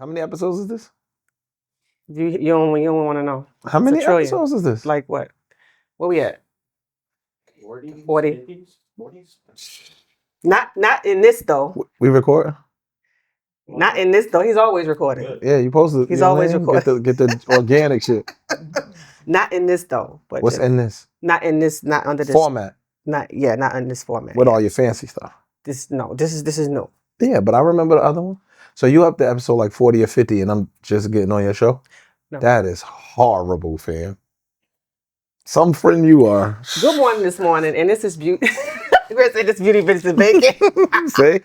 How many episodes is this? You don't want to know. How many episodes is this? Like what? Where we at? 40. 40. Not in this though. We record? Not in this though. He's always recording. Yeah, you supposed to. He's always recording. Get the organic shit. Not in this though. But what's in this? Not in this. Not under this format. Not in this format. With all your fancy stuff. This is new. Yeah, but I remember the other one. So you up to episode like 40 or 50, and I'm just getting on your show. No. That is horrible, fam. Some friend you are. Good morning this morning, and this is beauty. We're gonna say this beauty bitch and bacon. Say.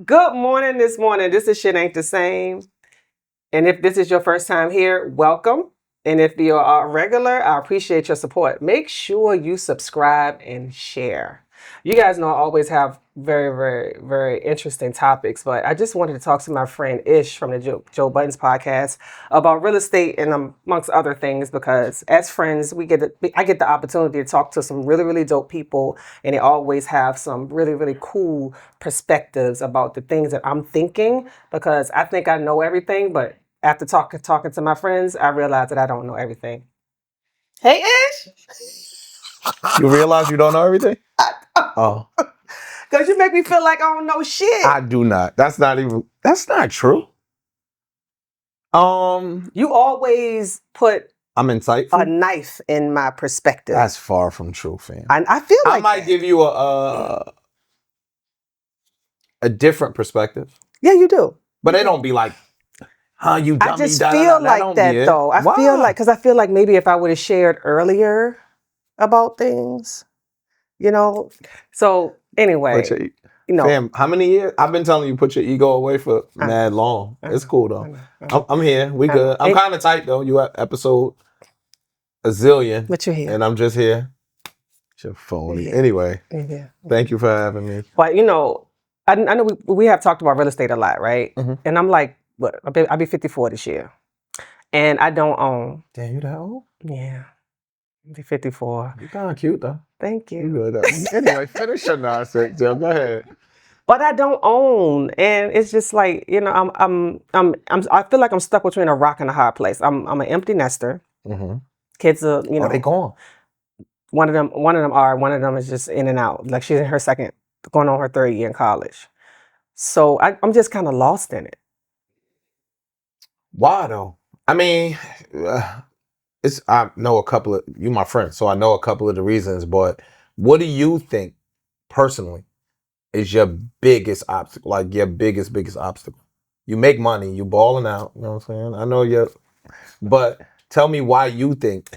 Good morning this morning. This is Schitt Ain't The Same. And if this is your first time here, welcome. And if you're a regular, I appreciate your support. Make sure you subscribe and share. You guys know I always have very, very, very interesting topics, but I just wanted to talk to my friend Ish from the Joe Budden Podcast about real estate and amongst other things, because as friends, I get the opportunity to talk to some really, really dope people, and they always have some really, really cool perspectives about the things that I'm thinking, because I think I know everything, but after talking to my friends, I realize that I don't know everything. Hey, Ish! You realize you don't know everything? Oh. Because you make me feel like I don't know shit. I do not. That's not true. You always put I'm insightful. a knife in my perspective. That's far from true, fam. I feel like I might give you a different perspective. Yeah, you do. But they don't be like, you dummy. I just feel like that though. I feel like maybe if I would have shared earlier about things, So anyway, fam, how many years? I've been telling you put your ego away for mad long. It's cool though. I'm here. We good. I'm kind of tight though. You at episode a zillion. But you're here. And I'm just here. It's your phone. Yeah. Anyway, Yeah. Thank you for having me. But I know we have talked about real estate a lot, right? Mm-hmm. And I'm like, I'll be 54 this year, and I don't own. Damn, you that old? Yeah, I'll be 54. You kind of cute though. Thank you. You good though. Anyway, finish your nonsense, Joe. Go ahead. But I don't own, and it's just like I feel like I'm stuck between a rock and a hard place. I'm an empty nester. Mm-hmm. Kids are they gone? One of them are. One of them is just in and out. Like she's in her second, going on her third year in college. So I'm just kind of lost in it. Why though? I mean, I know a couple of you, my friend, so I know a couple of the reasons. But what do you think personally is your biggest obstacle? Like your biggest obstacle? You make money, you balling out. You know what I'm saying? I know you, but tell me why you think.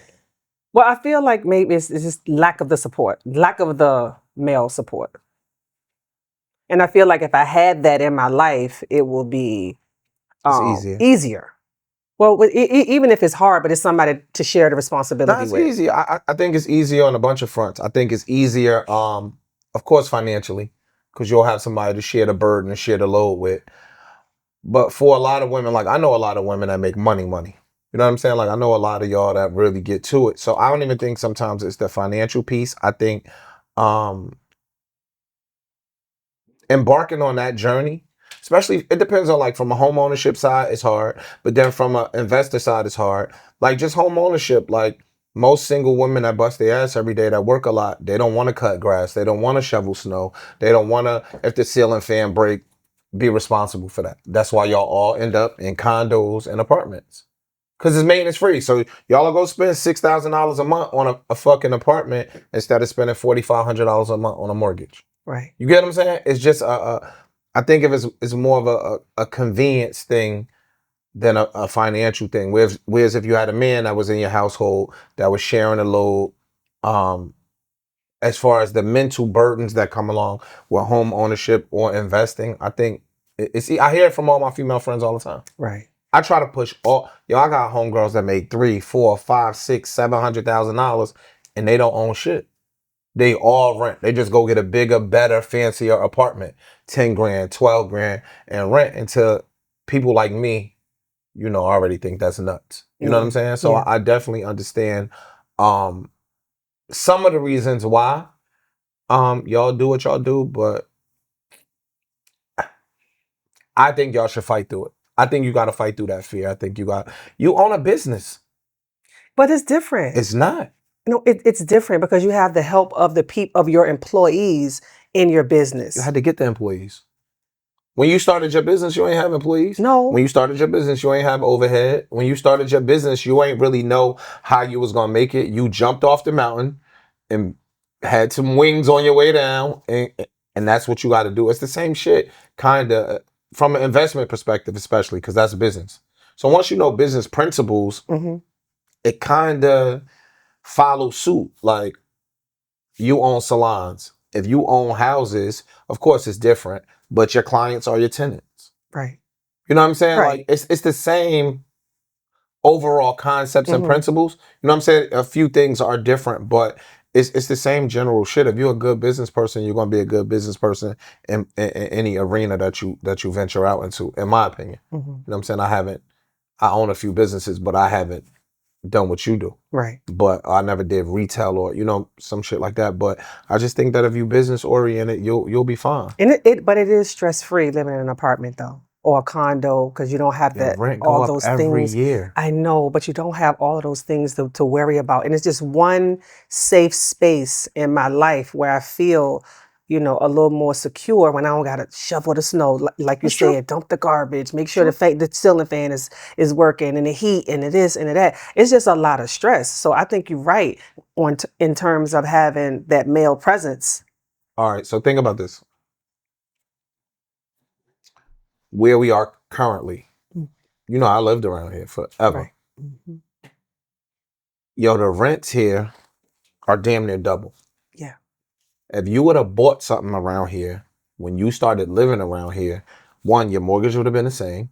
Well, I feel like maybe it's just lack of the support, lack of the male support. And I feel like if I had that in my life, it will be easier. Well, even if it's hard, but it's somebody to share the responsibility with. That's easy. I think it's easier on a bunch of fronts. I think it's easier, of course, financially, because you'll have somebody to share the burden and share the load with. But for a lot of women, like I know a lot of women that make money. You know what I'm saying? Like I know a lot of y'all that really get to it. So I don't even think sometimes it's the financial piece. I think embarking on that journey, especially, it depends on like from a home ownership side, it's hard. But then from an investor side, it's hard. Like just home ownership, like most single women that bust their ass every day that work a lot, they don't want to cut grass. They don't want to shovel snow. They don't want to, if the ceiling fan break, be responsible for that. That's why y'all all end up in condos and apartments. Because it's maintenance free. So y'all will go spend $6,000 a month on a fucking apartment instead of spending $4,500 a month on a mortgage. Right. You get what I'm saying? It's just I think if it's more of a convenience thing than a financial thing. Whereas if you had a man that was in your household that was sharing the load, as far as the mental burdens that come along with home ownership or investing, I think I hear it from all my female friends all the time. Right. I try to push I got homegirls that make $300,000, $400,000, $500,000, $700,000, and they don't own shit. They all rent. They just go get a bigger, better, fancier apartment, 10 grand, 12 grand, and rent until people like me, already think that's nuts. You know what I'm saying? So I definitely understand some of the reasons why y'all do what y'all do, but I think y'all should fight through it. I think you got to fight through that fear. I think you own a business. But it's different. It's not. No, it's different because you have the help of of your employees in your business. You had to get the employees. When you started your business, you ain't have employees. No. When you started your business, you ain't have overhead. When you started your business, you ain't really know how you was gonna make it. You jumped off the mountain and had some wings on your way down, and that's what you got to do. It's the same shit, kind of, from an investment perspective, especially because that's business. So once you know business principles, it kind of follows suit. Like, you own salons. If you own houses, of course it's different, but your clients are your tenants. Right. You know what I'm saying? Right. Like, it's the same overall concepts and principles. You know what I'm saying? A few things are different, but it's the same general shit. If you're a good business person, you're gonna be a good business person in any arena that you venture out into, in my opinion. You know what I'm saying? I own a few businesses, but I haven't done what you do. Right. But I never did retail or, some shit like that. But I just think that if you business oriented, you'll be fine. And but it is stress free living in an apartment though, or a condo, because you don't have that rent all go up those every things. year. I know, but you don't have all of those things to worry about. And it's just one safe space in my life where I feel, a little more secure when I don't gotta shovel the snow, like you said, dump the garbage, make sure the ceiling fan is working, and the heat, and it is and it that. It's just a lot of stress. So I think you're right in terms of having that male presence. All right, so think about this. Where we are currently. I lived around here forever. Right. Yo, the rents here are damn near double. Yeah. If you would have bought something around here when you started living around here, one, your mortgage would have been the same.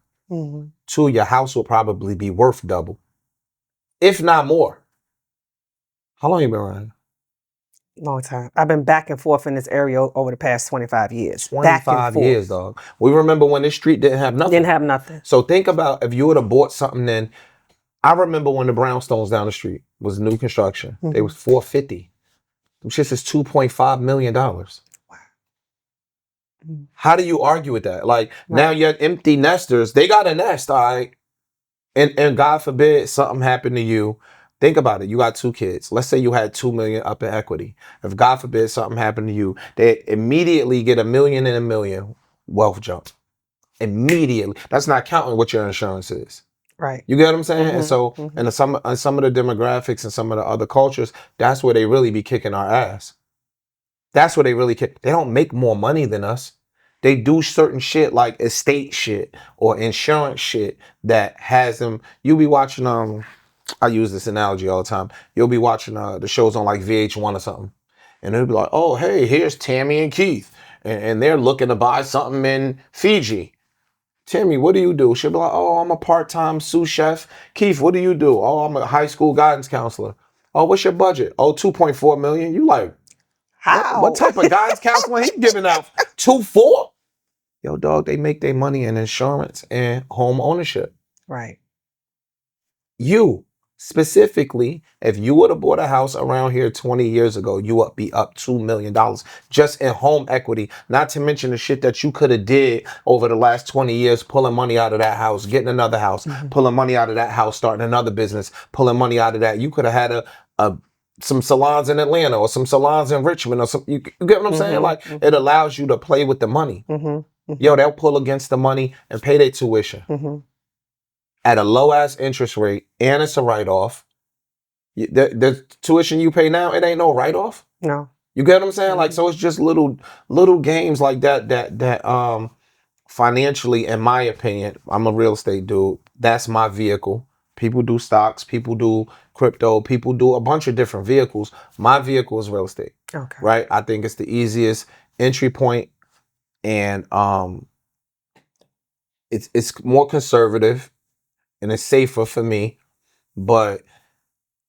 Two, your house will probably be worth double, if not more. How long you been around here? Long time. I've been back and forth in this area over the past 25 years. 25 years, dog. We remember when this street didn't have nothing. Didn't have nothing. So think about if you would have bought something then. I remember when the brownstones down the street was new construction. They was $450. Them shits is $2.5 million. Wow. How do you argue with that? Like, now you're empty nesters. They got a nest, all right? And God forbid something happened to you. Think about it. You got 2 kids. Let's say you had $2 million up in equity. If God forbid something happened to you, they immediately get $1 million and $1 million wealth jump. Immediately. That's not counting what your insurance is. Right. You get what I'm saying? And so, and some of the demographics and some of the other cultures, that's where they really be kicking our ass. That's where they really kick. They don't make more money than us. They do certain shit like estate shit or insurance shit that has them. You be watching, I use this analogy all the time. You'll be watching the shows on like VH1 or something. And it'll be like, oh, hey, here's Tammy and Keith. And they're looking to buy something in Fiji. Timmy, what do you do? She'll be like, oh, I'm a part-time sous chef. Keith, what do you do? Oh, I'm a high school guidance counselor. Oh, what's your budget? Oh, $2.4 million. You like, how? What type of guidance counseling he giving out? 2.4? Yo, dog, they make their money in insurance and home ownership. Right. You, specifically, if you would have bought a house around here 20 years ago, you would be up $2 million just in home equity. Not to mention the shit that you could have did over the last 20 years, pulling money out of that house, getting another house, pulling money out of that house, starting another business, pulling money out of that. You could have had some salons in Atlanta or some salons in Richmond or some. You get what I'm saying? Like, it allows you to play with the money. Yo, they'll pull against the money and pay their tuition. At a low ass interest rate, and it's a write-off. The tuition you pay now, it ain't no write-off. No. You get what I'm saying? Like, so it's just little games like that financially, in my opinion, I'm a real estate dude. That's my vehicle. People do stocks, people do crypto, people do a bunch of different vehicles. My vehicle is real estate. Okay. Right? I think it's the easiest entry point, and it's more conservative. and it's safer for me, but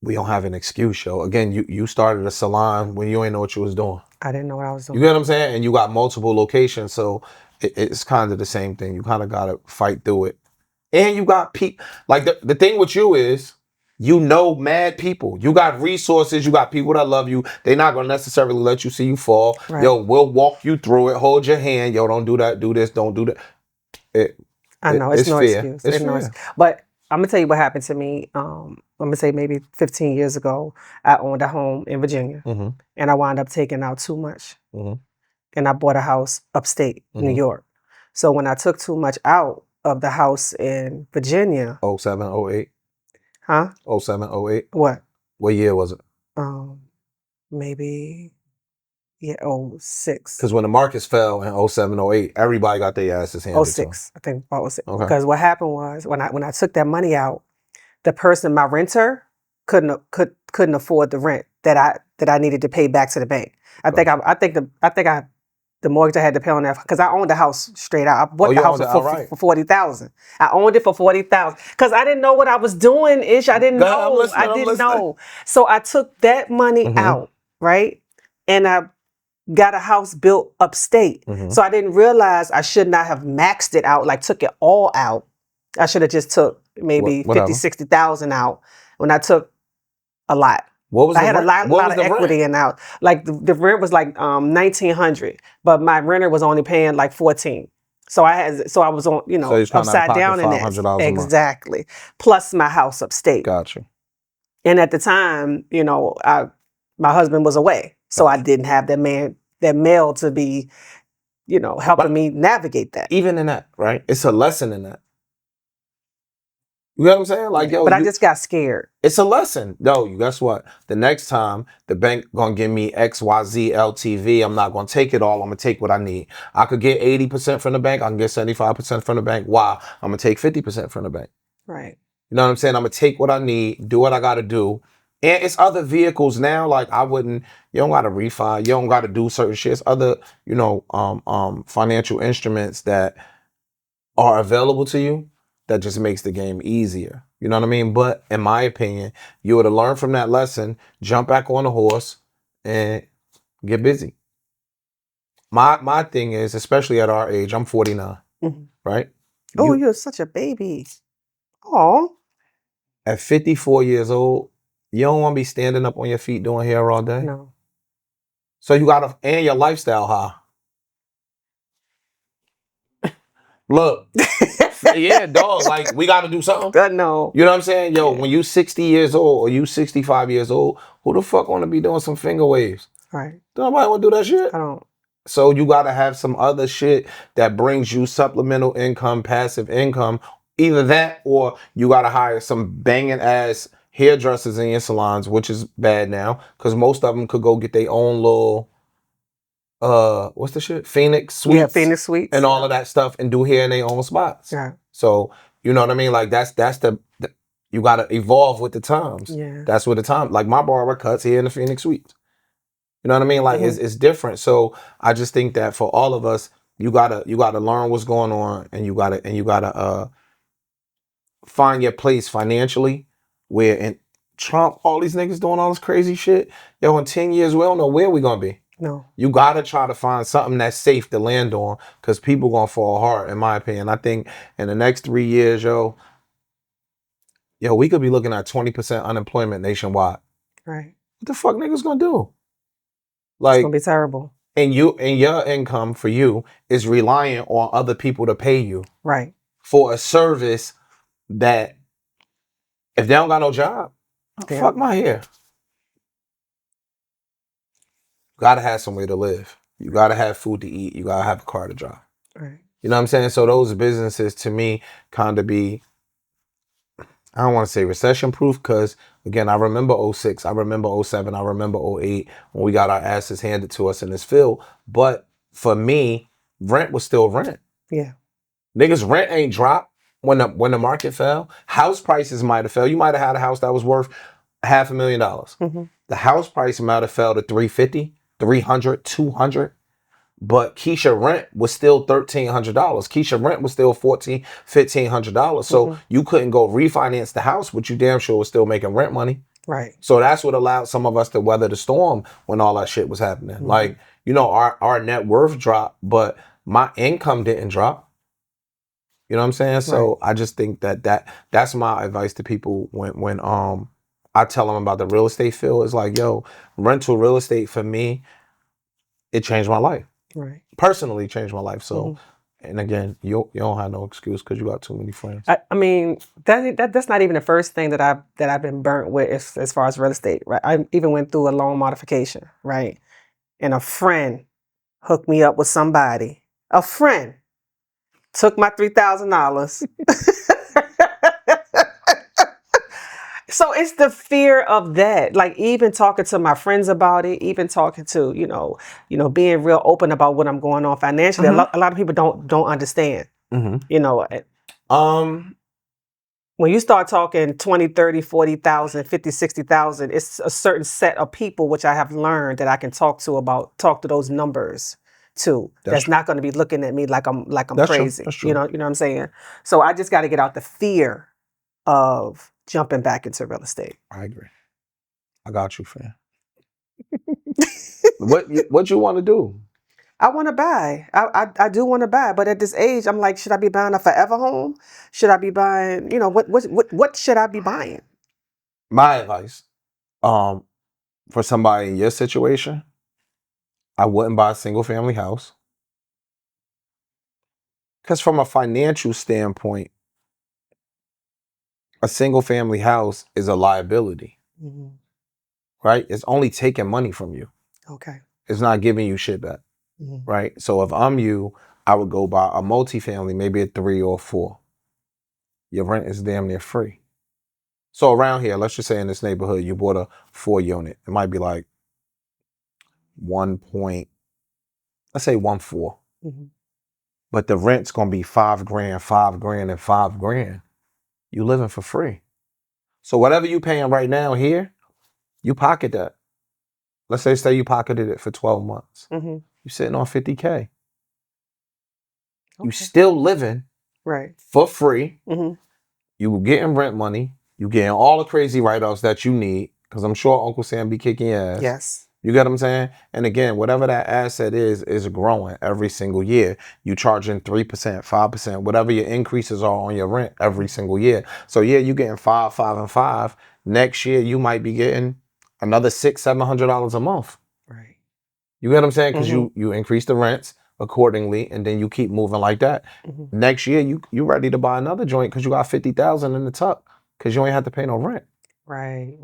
we don't have an excuse, yo. Again, you started a salon when you ain't know what you was doing. I didn't know what I was You doing. get what I'm saying? And you got multiple locations, so it's kind of the same thing. You kind of got to fight through it. And you got people, like the thing with you is, you know mad people. You got resources. You got people that love you. They're not going to necessarily let you see you fall. Right. Yo, we'll walk you through it. Hold your hand. Yo, don't do that. Do this. Don't do that. I know it's no fair. excuse. It's no fair. But I'm gonna tell you what happened to me. I'm gonna say maybe 15 years ago. I owned a home in Virginia, Mm-hmm. and I wound up taking out too much, Mm-hmm. and I bought a house upstate New Mhm. York. So when I took too much out of the house in Virginia, 07, 08. huh? 07, 08. What? What year was it? Maybe 06. Because when the markets fell in 07, 08, everybody got their asses handed to them. 06. I think about 06. Okay. Because what happened was when I took that money out, the person, my renter, couldn't afford the rent that I needed to pay back to the bank. I think the mortgage I had to pay on that, because I owned the house straight out. I bought the house for $40,000. I owned it for $40,000 because I didn't know what I was doing. I didn't Go ahead, I'm know. listening, I I'm didn't listening. know. So I took that money Mhm. out, right, and I got a house built upstate. Mhm. So I didn't realize I should not have maxed it out, like took it all out. I should have just took maybe Whatever. 50, 60,000 out when I took a lot. What was I the had rent? a lot What was of the equity rent? in out. Like the rent was like $1,900, but my renter was only paying like $14. So I was on, So you're trying to upside down in that. $500 a month. Exactly. Plus my house upstate. Gotcha. And at the time, my husband was away. So I didn't have that male to be, helping me navigate that. Even in that, right? It's a lesson in that. You know what I'm saying? Like, yo, But I just got scared. it's a lesson. Yo, guess what? The next time the bank gonna give me XYZ LTV, I'm not gonna take it all. I'm gonna take what I need. I could get 80% from the bank. I can get 75% from the bank. Why? I'm gonna take 50% from the bank. Right. You know what I'm saying? I'm gonna take what I need, do what I gotta do. And it's other vehicles now. Like you don't gotta refi, you don't gotta do certain shit. It's other, financial instruments that are available to you that just makes the game easier. You know what I mean? But in my opinion, you would have learned from that lesson, jump back on the horse and get busy. My thing is, especially at our age, I'm 49, Mhm. right? Oh, you're such a baby. Oh. At 54 years old, you don't want to be standing up on your feet doing hair all day. No. So you gotta, and your lifestyle high. Look, yeah, dog, like we gotta do something. No. You know what I'm saying? Yo, when you 60 years old or you 65 years old, who the fuck wanna be doing some finger waves? Right. Nobody wanna do that shit. I don't. So you gotta have some other shit that brings you supplemental income, passive income. Either that or you gotta hire some banging ass hairdressers in your salons, which is bad now, because most of them could go get their own little what's the shit? Phoenix Suites. Yeah, Phoenix Suites. And all of that stuff and do hair in their own spots. Yeah. So, you know what I mean? Like that's the you gotta evolve with the times. Yeah. That's what the time, like my barber cuts here in the Phoenix Suites. You know what I mean? Like Mhm. it's different. So I just think that for all of us, you gotta learn what's going on and you gotta find your place financially where in Trump, all these niggas doing all this crazy shit. Yo, in 10 years, we don't know where we gonna be. No. You gotta try to find something that's safe to land on because people gonna fall hard, in my opinion. I think in the next 3 years, we could be looking at 20% unemployment nationwide. Right. What the fuck niggas gonna do? It's Like, gonna be terrible. and your income for you is reliant on other people to pay you Right. for a service that if they don't got no job, Yeah. fuck my hair. Gotta have somewhere to live. You gotta have food to eat. You gotta have a car to drive. Right. You know what I'm saying? So those businesses to me kind of be, I don't want to say recession proof because again, I remember 06, I remember 07, I remember 08 when we got our asses handed to us in this field. But for me, rent was still rent. Yeah. Niggas rent ain't dropped when the market fell. House prices might have fell. You might have had a house that was worth $500,000. Mhm. The house price might have fell to 350, 300, 200. but Keisha rent was still $1,300. Keisha rent was still $1,500. So you couldn't go refinance the house, but you damn sure was still making rent money. Right. So that's what allowed some of us to weather the storm when all that shit was happening. Like, our net worth dropped, but my income didn't drop. You know what I'm saying? So I just think that's my advice to people when I tell them about the real estate field. It's like, yo, rental real estate for me, it changed my life. Right. Personally changed my life. So, and again, you don't have no excuse because you got too many friends. I mean, that's not even the first thing that I've been burnt with as far as real estate. Right. I even went through a loan modification. Right. And a friend hooked me up with somebody. A friend took my $3,000. So it's the fear of that. Like even talking to my friends about it, even talking to, being real open about what I'm going on financially. A lot of people don't understand. When you start talking 20, 30, 40,000, 50, 60,000, it's a certain set of people which I have learned that I can talk to those numbers too. That's not going to be looking at me like I'm crazy. That's true. You know what I'm saying? So I just got to get out the fear of jumping back into real estate. I agree. I got you, fam. What you want to do? I want to buy. I do want to buy, but at this age, I'm like, should I be buying a forever home? Should I be buying? What should I be buying? My advice, for somebody in your situation, I wouldn't buy a single family house. Because from a financial standpoint, a single family house is a liability, right? It's only taking money from you. Okay. It's not giving you shit back, right? So if I'm you, I would go buy a multifamily, maybe a 3 or 4. Your rent is damn near free. So around here, let's just say in this neighborhood, you bought a 4 unit. It might be like let's say 1.4. But the rent's gonna be $5,000, $5,000, and $5,000. You living for free. So whatever you paying right now here, you pocket that. Let's say you pocketed it for 12 months. You're sitting on $50K. Okay. You still living for free. You getting rent money. You getting all the crazy write-offs that you need, because I'm sure Uncle Sam be kicking your ass. Yes. You get what I'm saying? And again, whatever that asset is growing every single year. You charging 3%, 5%, whatever your increases are on your rent every single year. So yeah, you getting 5, 5, and 5. Next year, you might be getting another $600, $700 a month. Right. You get what I'm saying? Because you increase the rents accordingly, and then you keep moving like that. Next year, you ready to buy another joint because you got 50,000 in the tuck because you ain't have to pay no rent. Right.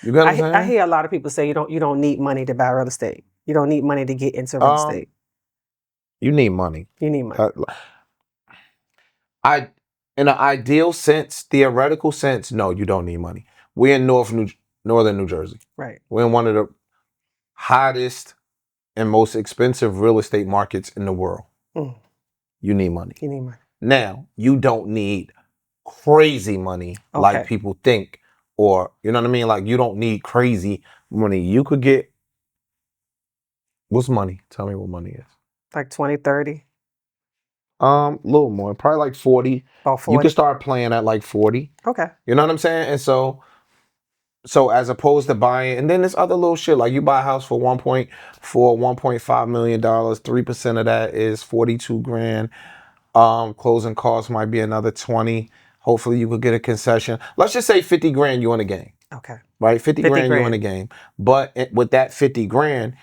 You get what I'm saying? I hear a lot of people say you don't need money to buy real estate. You don't need money to get into real estate. You need money. You need money. In an ideal sense, theoretical sense, no, you don't need money. We're in northern New Jersey. Right. We're in one of the hottest and most expensive real estate markets in the world. You need money. You need money. Now, you don't need crazy money like people think, or you know what I mean? Like you don't need crazy money. You could get, what's money? Tell me what money is. Like 20, 30? A little more, probably like 40. About 40. You can start playing at like 40. Okay. You know what I'm saying? And so as opposed to buying, and then there's other little shit, like you buy a house for $1.5 million, 3% of that is 42 grand. Closing costs might be another 20. Hopefully you could get a concession. Let's just say 50 grand you in the game. Okay. Right? 50 grand you in the game. But with that 50 grand,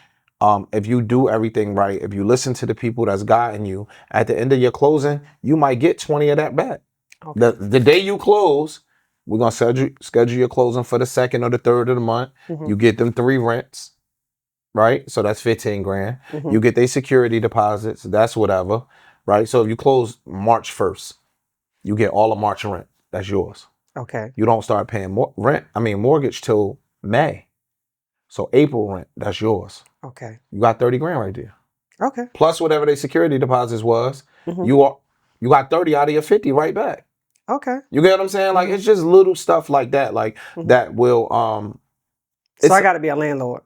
if you do everything right, if you listen to the people that's guiding you, at the end of your closing, you might get 20 of that back. Okay. The day you close, we're going to schedule your closing for the 2nd or the 3rd of the month. You get them 3 rents, right? So that's 15 grand. You get their security deposits. That's whatever, right? So if you close March 1st, you get all of March rent. That's yours. Okay. You don't start paying mortgage till May. So April rent, that's yours. Okay. You got 30 grand right there. Okay. Plus whatever their security deposits was, you got 30 out of your 50 right back. Okay. You get what I'm saying? Like it's just little stuff like that, like that will So I got to be a landlord.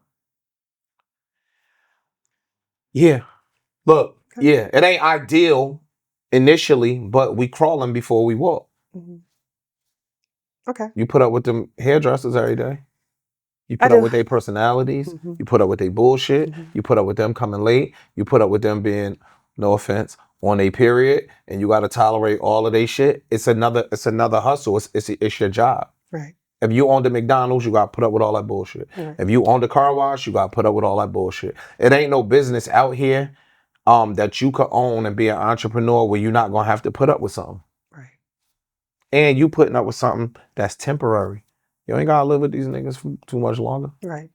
Yeah. Look, yeah, it ain't ideal initially, but we crawling before we walk. Mhm. Okay. You put up with them hairdressers every day. You I put up do. with their personalities. Mhm. You put up with their bullshit. Mhm. You put up with them coming late. You put up with them being, no offense, on a period, and you got to tolerate all of their shit. It's another hustle. It's your job. Right. If you owned a McDonald's, you got to put up with all that bullshit. Right. If you owned a car wash, you got to put up with all that bullshit. It ain't no business out here that you could own and be an entrepreneur where you're not gonna have to put up with something. Right. And you putting up with something that's temporary. You ain't gotta live with these niggas for too much longer. Right.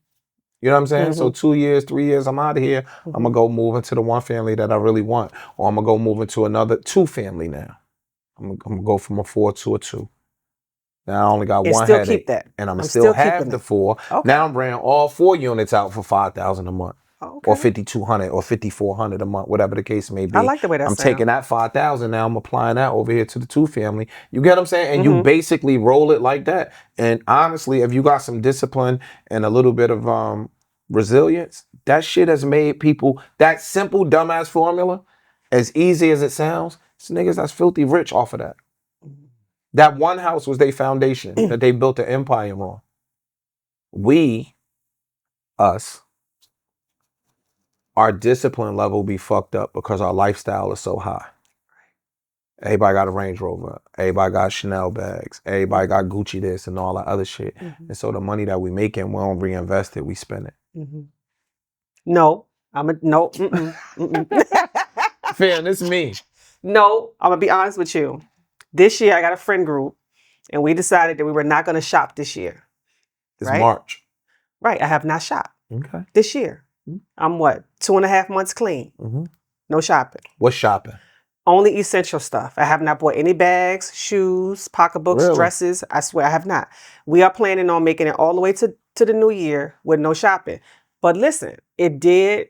You know what I'm saying? So Mhm. 2 years, 3 years, I'm out of here. I'm gonna go move into the one family that I really want, or I'm gonna go move into another 2 family now. I'm gonna go from a 4 to a 2. Now I only got And one still headache, keep that. and I'm I'm still still have keeping the it. 4. Okay. Now I'm renting all 4 units out for $5,000 a month. Okay. Or $5,200 or $5,400 a month, whatever the case may be. I like the way that I'm sounds. taking that $5,000 now. I'm applying that over here to the 2 family. You get what I'm saying? And you Mhm. basically roll it like that. And honestly, if you got some discipline and a little bit of resilience, that shit has made people, that simple dumbass formula, as easy as it sounds, it's niggas that's filthy rich off of that. That one house was their foundation that they built an empire on. Us, our discipline level be fucked up because our lifestyle is so high. Everybody got a Range Rover. Everybody got Chanel bags. Everybody got Gucci this and all that other shit. Mhm. And so the money that we making, we don't reinvest it. We spend it. Mhm. No. No. Mm-mm. Mm-mm. Fam, this me. No, I'm gonna be honest with you. This year I got a friend group, and we decided that we were not gonna shop this year. It's Right? March. Right. I have not shopped Okay. this year. I'm what? 2.5 months clean. Mm-hmm. No shopping. What's shopping? Only essential stuff. I have not bought any bags, shoes, pocketbooks, Really? dresses. I swear I have not. We are planning on making it all the way to the new year with no shopping. But listen, it did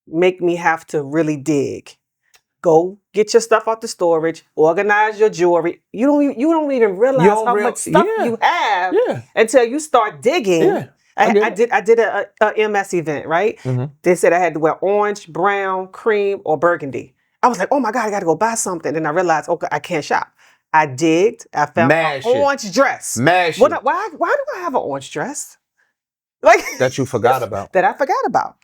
make me have to really dig. Go get your stuff out the storage, organize your jewelry. You don't even realize how much stuff you have until you start digging. Yeah. I did a MS event, right? Mm-hmm. They said I had to wear orange, brown, cream, or burgundy. I was like, oh my God, I gotta go buy something. And I realized, okay, I can't shop. I digged. I found an orange dress. Why do I have an orange dress? Like that you forgot about. That I forgot about.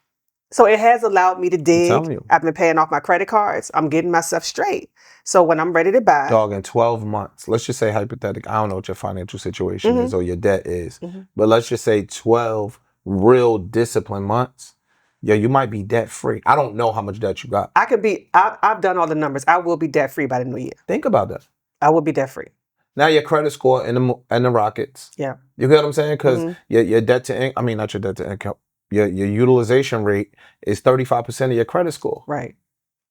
So it has allowed me to dig. telling you. I've been paying off my credit cards. I'm getting myself straight. So when I'm ready to buy. Dog, in 12 months, let's just say hypothetically, I don't know what your financial situation is or your debt is, but let's just say 12 real disciplined months. Yeah, you might be debt free. I don't know how much debt you got. I've done all the numbers. I will be debt free by the new year. Think about that. I will be debt free. Now your credit score in the rockets. Yeah. You get what I'm saying? Because your debt to income, I mean, not your debt to income, your utilization rate is 35% of your credit score. Right.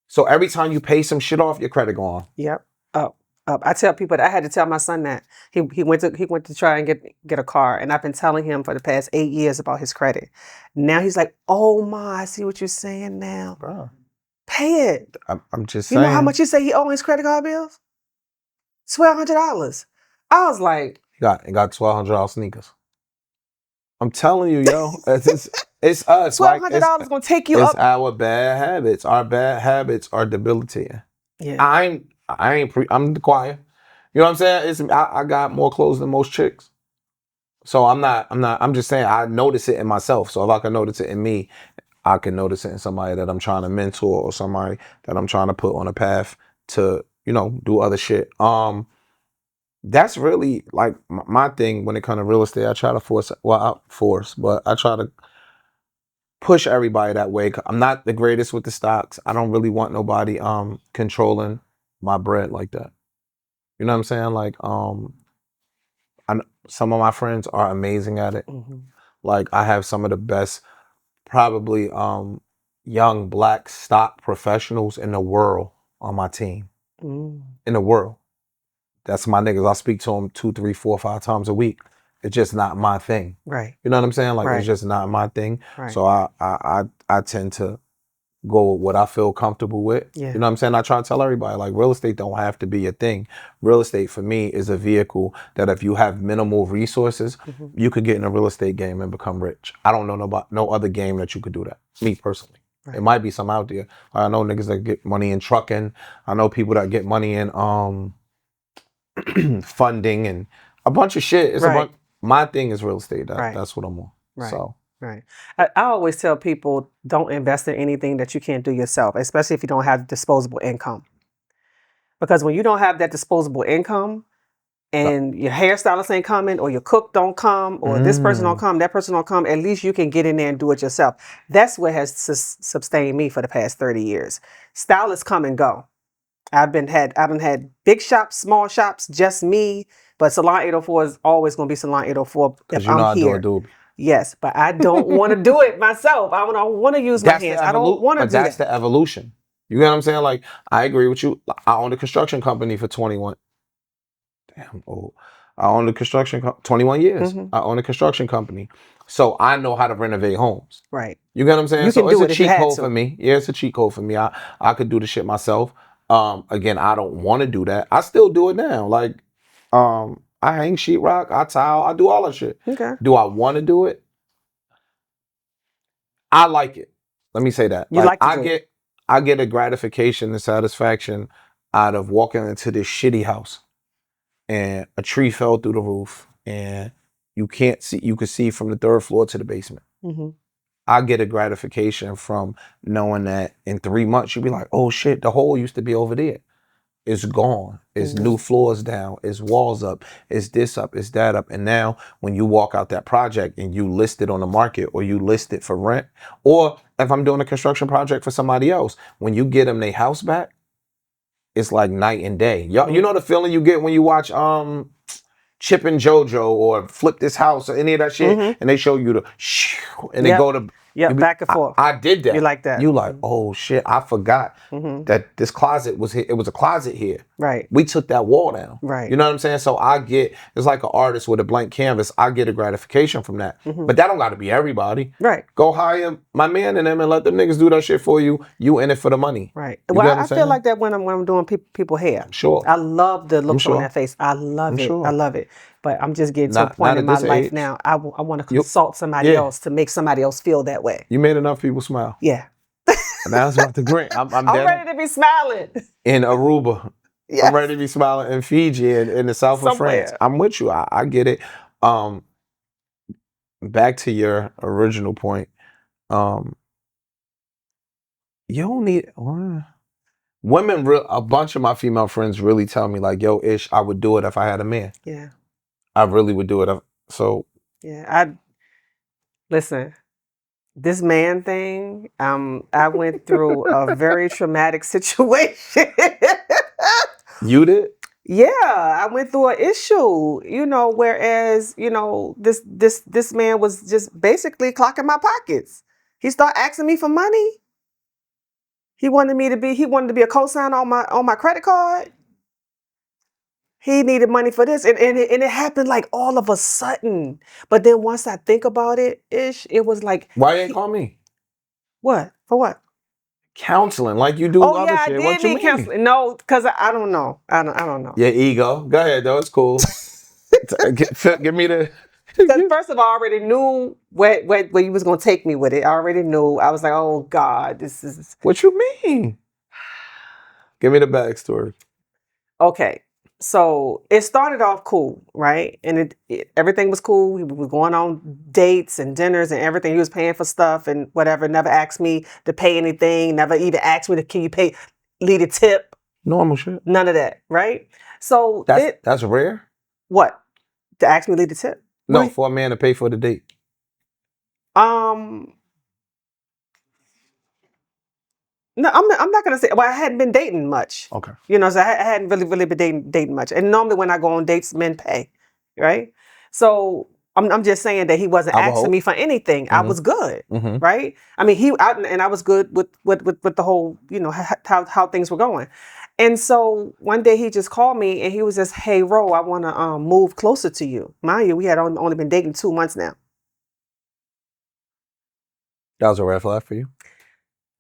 So every time you pay some shit off, your credit go on. Yep. Up. I tell people that I had to tell my son that he went to try and get a car, and I've been telling him for the past 8 years about his credit. Now he's like, "Oh my, I see what you're saying now. Bro, pay it." I'm just You saying. know how much you say he owed his credit card bills? $1,200. I was like, He got $1,200 sneakers. I'm telling you, yo, it's us. $1,200 gonna take you it's up. It's our bad habits. Our bad habits are debilitating. Yeah. I'm the choir. You know what I'm saying? I got more clothes than most chicks. So I'm just saying I notice it in myself. So if I can notice it in me, I can notice it in somebody that I'm trying to mentor or somebody that I'm trying to put on a path to, do other shit. That's really like my thing when it comes to real estate. I try to but I try to push everybody that way. I'm not the greatest with the stocks. I don't really want nobody controlling my bread like that. You know what I'm saying? Like some of my friends are amazing at it. Like I have some of the best, probably young black stock professionals in the world on my team. In the world. That's my niggas. I speak to them 2, 3, 4, 5 times a week. It's just not my thing. Right. You know what I'm saying? Like it's just not my thing. Right. So I tend to go with what I feel comfortable with. Yeah. You know what I'm saying? I try to tell everybody, like, real estate don't have to be a thing. Real estate for me is a vehicle that if you have minimal resources, you could get in a real estate game and become rich. I don't know about no other game that you could do that. Me personally. It might be some out there. I know niggas that get money in trucking. I know people that get money in funding and a bunch of shit. It's a bunch. My thing is real estate. That's what I'm on. Right. So. Right. I always tell people, don't invest in anything that you can't do yourself, especially if you don't have disposable income. Because when you don't have that disposable income and your hairstylist ain't coming, or your cook don't come, or this person don't come, that person don't come, at least you can get in there and do it yourself. That's what has sustained me for the past 30 years. Stylists come and go. I've had big shops, small shops, just me, but Salon 804 is always going to be Salon 804 if I'm here. Yes, but I don't want to do it myself. I don't want to use my hands. I don't want to do that. But that's the evolution. You get what I'm saying? Like, I agree with you. I owned a construction company for 21. Damn old. I owned a 21 years. I own a construction company. So I know how to renovate homes. Right. You get what I'm saying? So it's a cheat code for me. Yeah, it's a cheat code for me. I could do the shit myself. Again, I don't want to do that. I still do it now. Like, I hang sheetrock, I tile, I do all that shit. Okay. Do I want to do it? I like it. Let me say that. I get a gratification and satisfaction out of walking into this shitty house and a tree fell through the roof and you could see from the third floor to the basement. I get a gratification from knowing that in 3 months you'll be like, oh shit, the hole used to be over there. It's gone. It's new floors down. It's walls up. It's this up. It's that up. And now when you walk out that project and you list it on the market or you list it for rent, or if I'm doing a construction project for somebody else, when you get them their house back, it's like night and day. You know the feeling you get when you watch Chip and JoJo or Flip This House or any of that shit, and they show you they go to back and forth. I did that. You like that? You like, oh shit, I forgot that this closet was here. It was a closet here. Right. We took that wall down. Right. You know what I'm saying? So it's like an artist with a blank canvas. I get a gratification from that. But that don't got to be everybody. Right. Go hire my man and them and let them niggas do that shit for you. You in it for the money. Right. Well, I feel like that when I'm doing people hair. Sure. I love the look on that face. I love it. I love it. But I'm just getting to a point in my life now. I want to consult somebody else to make somebody else feel that way. You made enough people smile. Yeah. And that's about the great. I'm ready to be smiling. In Aruba. Yes. I'm ready to be smiling in Fiji and in the south of France. I'm with you. I get it. Back to your original point. You don't need women. A bunch of my female friends really tell me like, "Yo, Ish, I would do it if I had a man." Yeah. I really would do it. Yeah. Listen. This man thing, I went through a very traumatic situation. You did? Yeah, I went through an issue, whereas, this man was just basically clocking my pockets. He started asking me for money. He wanted to be a cosigner on my credit card. He needed money for this. And it happened like all of a sudden. But then once I think about it, it was like... Why you ain't call me? What? For what? Counseling, like you do other shit. What you mean? Counseling. No, because I don't know. I don't know. Your ego. Go ahead, though. It's cool. Give me the... Because first of all, I already knew where you was going to take me with it. I already knew. I was like, oh, God, this is... What you mean? Give me the backstory. Okay. So it started off cool, right? And everything was cool. We were going on dates and dinners and everything. He was paying for stuff and whatever. Never asked me to pay anything. Never even asked me can you leave a tip? Normal shit. None of that, right? So that's rare. What? To ask me to leave the tip? No, for a man to pay for the date. No, I'm not gonna say. Well, I hadn't been dating much. Okay. So I hadn't really been dating much. And normally when I go on dates, men pay, right? So I'm just saying that he wasn't asking me for anything. I was good, right? I mean, I was good with the whole, how things were going. And so one day he just called me and he was just, hey, Ro, I want to move closer to you. Mind you, we had only been dating 2 months now. That was a red flag for you?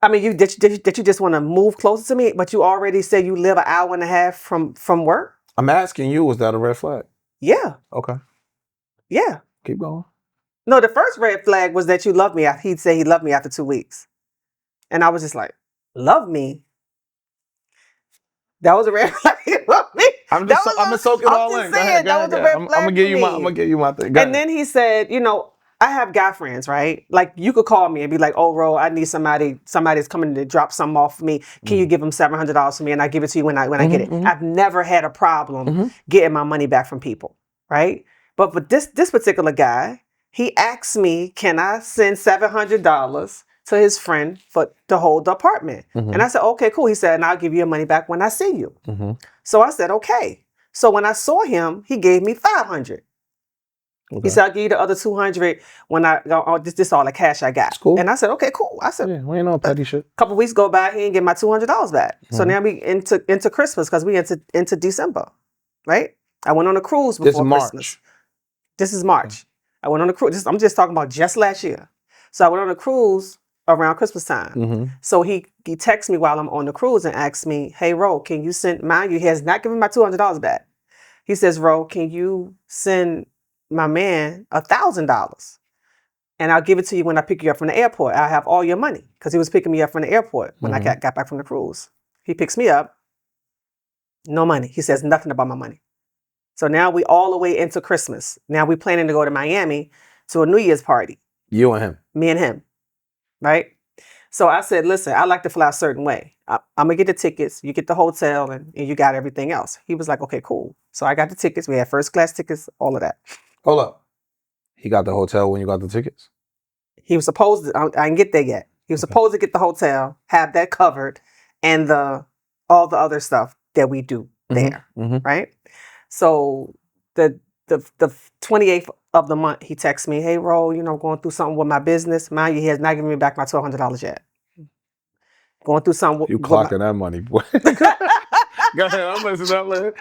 I mean, did you just want to move closer to me, but you already said you live an hour and a half from work? I'm asking you, was that a red flag? Yeah. Okay. Yeah. Keep going. No, the first red flag was that you loved me. He'd say he loved me after 2 weeks. And I was just like, love me? That was a red flag. Love me? I'm That gonna was soak it all in. Go ahead, saying, go that ahead, was go a ahead. red I'm flag gonna for give you my thing. Go And ahead. then he said, I have guy friends, right? Like you could call me and be like, oh, Ro, I need somebody's coming to drop something off for me. Can you give them $700 for me? And I give it to you when I get it. I've never had a problem getting my money back from people, right? But with this particular guy, he asked me, can I send $700 to his friend to hold the apartment? And I said, okay, cool. He said, and I'll give you your money back when I see you. So I said, okay. So when I saw him, he gave me $500. Okay. He said, I'll give you the other $200 when this all the cash I got. Cool. And I said, okay, cool. I said, Yeah, we ain't on petty shit. a couple weeks go by, he didn't get my $200 back. So now we into Christmas because we into December, right? I went on a cruise before Christmas. This is March. I went on a cruise. I'm just talking about just last year. So I went on a cruise around Christmas time. So he texts me while I'm on the cruise and asks me, hey, Ro, can you send, mind you, he has not given my $200 back. He says, Ro, can you send my man $1,000? And I'll give it to you when I pick you up from the airport. I'll have all your money. Because he was picking me up from the airport when I got back from the cruise. He picks me up. No money. He says nothing about my money. So now we all the way into Christmas. Now we planning to go to Miami to a New Year's party. You and him. Me and him. Right? So I said, listen, I like to fly a certain way. I'm going to get the tickets. You get the hotel and you got everything else. He was like, okay, cool. So I got the tickets. We had first class tickets, all of that. Hold up. He got the hotel when you got the tickets? He was supposed to, I didn't get there yet. He was supposed to get the hotel, have that covered, and all the other stuff that we do there, right? So the 28th of the month, he texts me, hey, Ro, going through something with my business. Mind you, he has not given me back my $1,200 yet. Going through something you clocking that money, boy. Go ahead, I'm listening.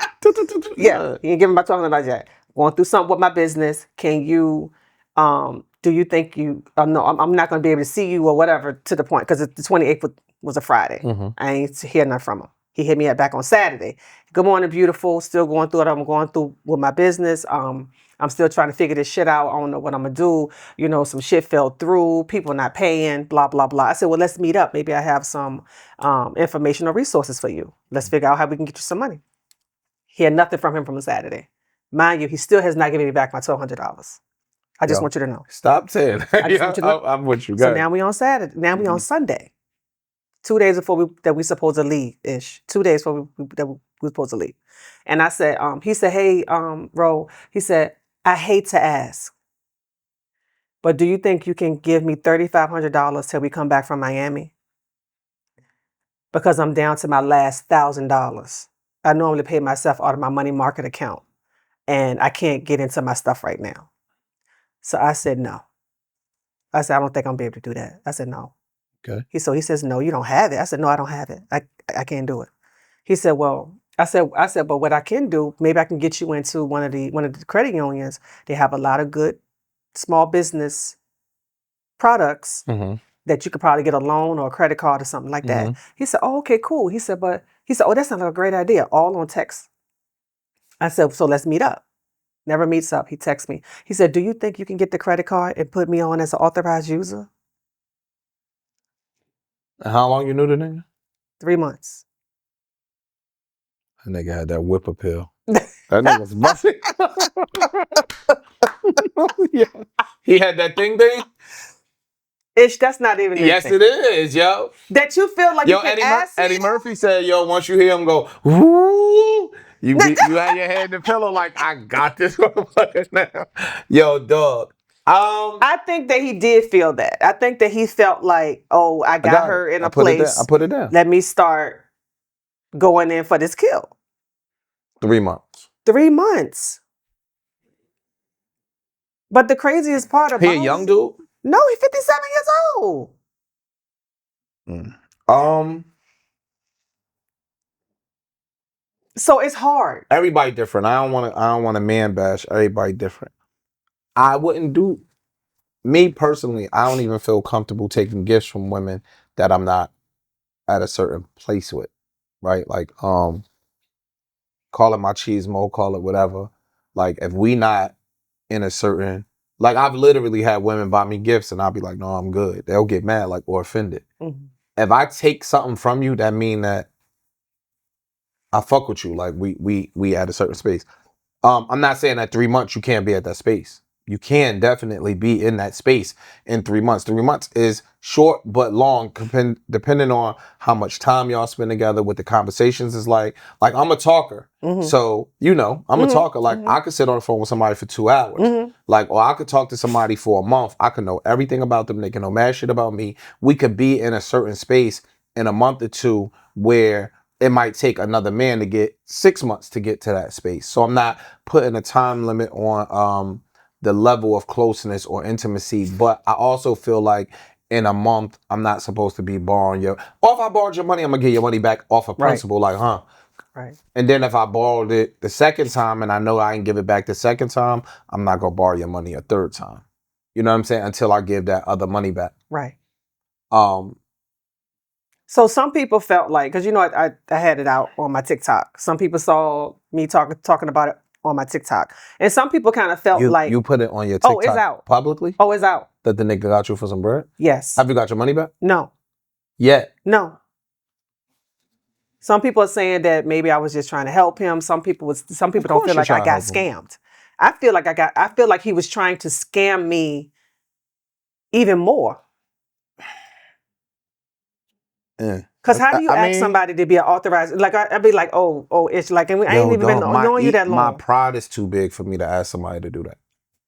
Yeah, he ain't giving my $1,200 yet. Going through something with my business. Can you, do you think no, I'm not going to be able to see you or whatever to the point, because the 28th was a Friday. I ain't hear nothing from him. He hit me back on Saturday. Good morning, beautiful. Still going through what I'm going through with my business. I'm still trying to figure this shit out. I don't know what I'm going to do. Some shit fell through. People not paying, blah, blah, blah. I said, well, let's meet up. Maybe I have some information or resources for you. Let's figure out how we can get you some money. He had nothing from him from a Saturday. Mind you, he still has not given me back my $1,200. I just want you to know. Stop saying that. I just want you to know. I'm with you. So now we on Saturday. Now we on Sunday. 2 days before we supposed to leave-ish. 2 days before we supposed to leave. And I said, he said, hey, Ro, he said, I hate to ask, but do you think you can give me $3,500 till we come back from Miami? Because I'm down to my last $1,000. I normally pay myself out of my money market account, and I can't get into my stuff right now. So I said, no. I said, I don't think I'm be able to do that. I said, no. Okay. He says, no, you don't have it. I said, no, I don't have it. I can't do it. He said, well, I said, but what I can do, maybe I can get you into one of the credit unions. They have a lot of good small business products that you could probably get a loan or a credit card or something like that. He said, oh, okay, cool. He said, oh, that sounds like a great idea. All on text. I said, so let's meet up. Never meets up. He texts me. He said, do you think you can get the credit card and put me on as an authorized user? And how long you knew the nigga? 3 months. That nigga had that whip appeal. That nigga's busting. Yeah. He had that thing. Ish, that's not even anything. Yes, it is, yo. That you feel like you can ask Eddie Murphy said, yo, once you hear him go, woo, you had your head in the pillow like, I got this motherfucker now. Yo, dog. I think that he did feel that. I think that he felt like, oh, I got her in a place. I put it down. Let me start going in for this kill. 3 months. 3 months. But the craziest part about he a young dude? No, he's 57 years old. So it's hard. Everybody different. I don't want to man bash. Everybody different. I wouldn't do. Me personally, I don't even feel comfortable taking gifts from women that I'm not at a certain place with, right? Like, call it my cheese mo, call it whatever. Like, if we not in a certain, like, I've literally had women buy me gifts and I'll be like, no, I'm good. They'll get mad, like, or offended. if I take something from you, that mean that I fuck with you. Like we at a certain space. I'm not saying that 3 months you can't be at that space. You can definitely be in that space in 3 months. 3 months is short but long, depending on how much time y'all spend together, what the conversations is like. Like, I'm a talker. So, I'm a talker. Like, I could sit on the phone with somebody for 2 hours. Like, or I could talk to somebody for a month. I could know everything about them. They can know mad shit about me. We could be in a certain space in a month or two where it might take another man to get 6 months to get to that space. So I'm not putting a time limit on the level of closeness or intimacy, but I also feel like in a month I'm not supposed to be borrowing your. Or if I borrowed your money, I'm gonna get your money back off of principle. Like, Right. And then if I borrowed it the second time and I know I can give it back the second time, I'm not gonna borrow your money a third time. You know what I'm saying? Until I give that other money back. Right. Um, So some people felt like, because I had it out on my TikTok. Some people saw me talking about it on my TikTok, and some people kind of felt like, you put it on your oh, TikTok it's out publicly Oh, it's out. that the nigga got you for some bread. Yes. Have you got your money back? No. Yet. No. Some people are saying that maybe I was just trying to help him. Some people don't feel like I got scammed. I feel like he was trying to scam me even more. Because how do you ask somebody to be an authorized? Like, I'd be like, oh, it's like, and I ain't even been knowing you that long. My pride is too big for me to ask somebody to do that.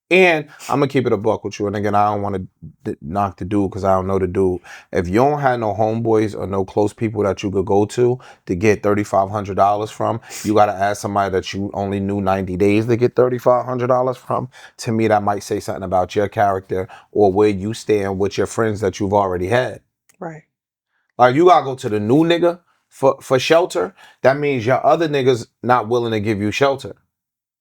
And I'm going to keep it a buck with you. And again, I don't want to knock the dude because I don't know the dude. If you don't have no homeboys or no close people that you could go to get $3,500 from, you got to ask somebody that you only knew 90 days to get $3,500 from. To me, that might say something about your character or where you stand with your friends that you've already had. Right. Like, you got to go to the new nigga for shelter. That means your other niggas not willing to give you shelter.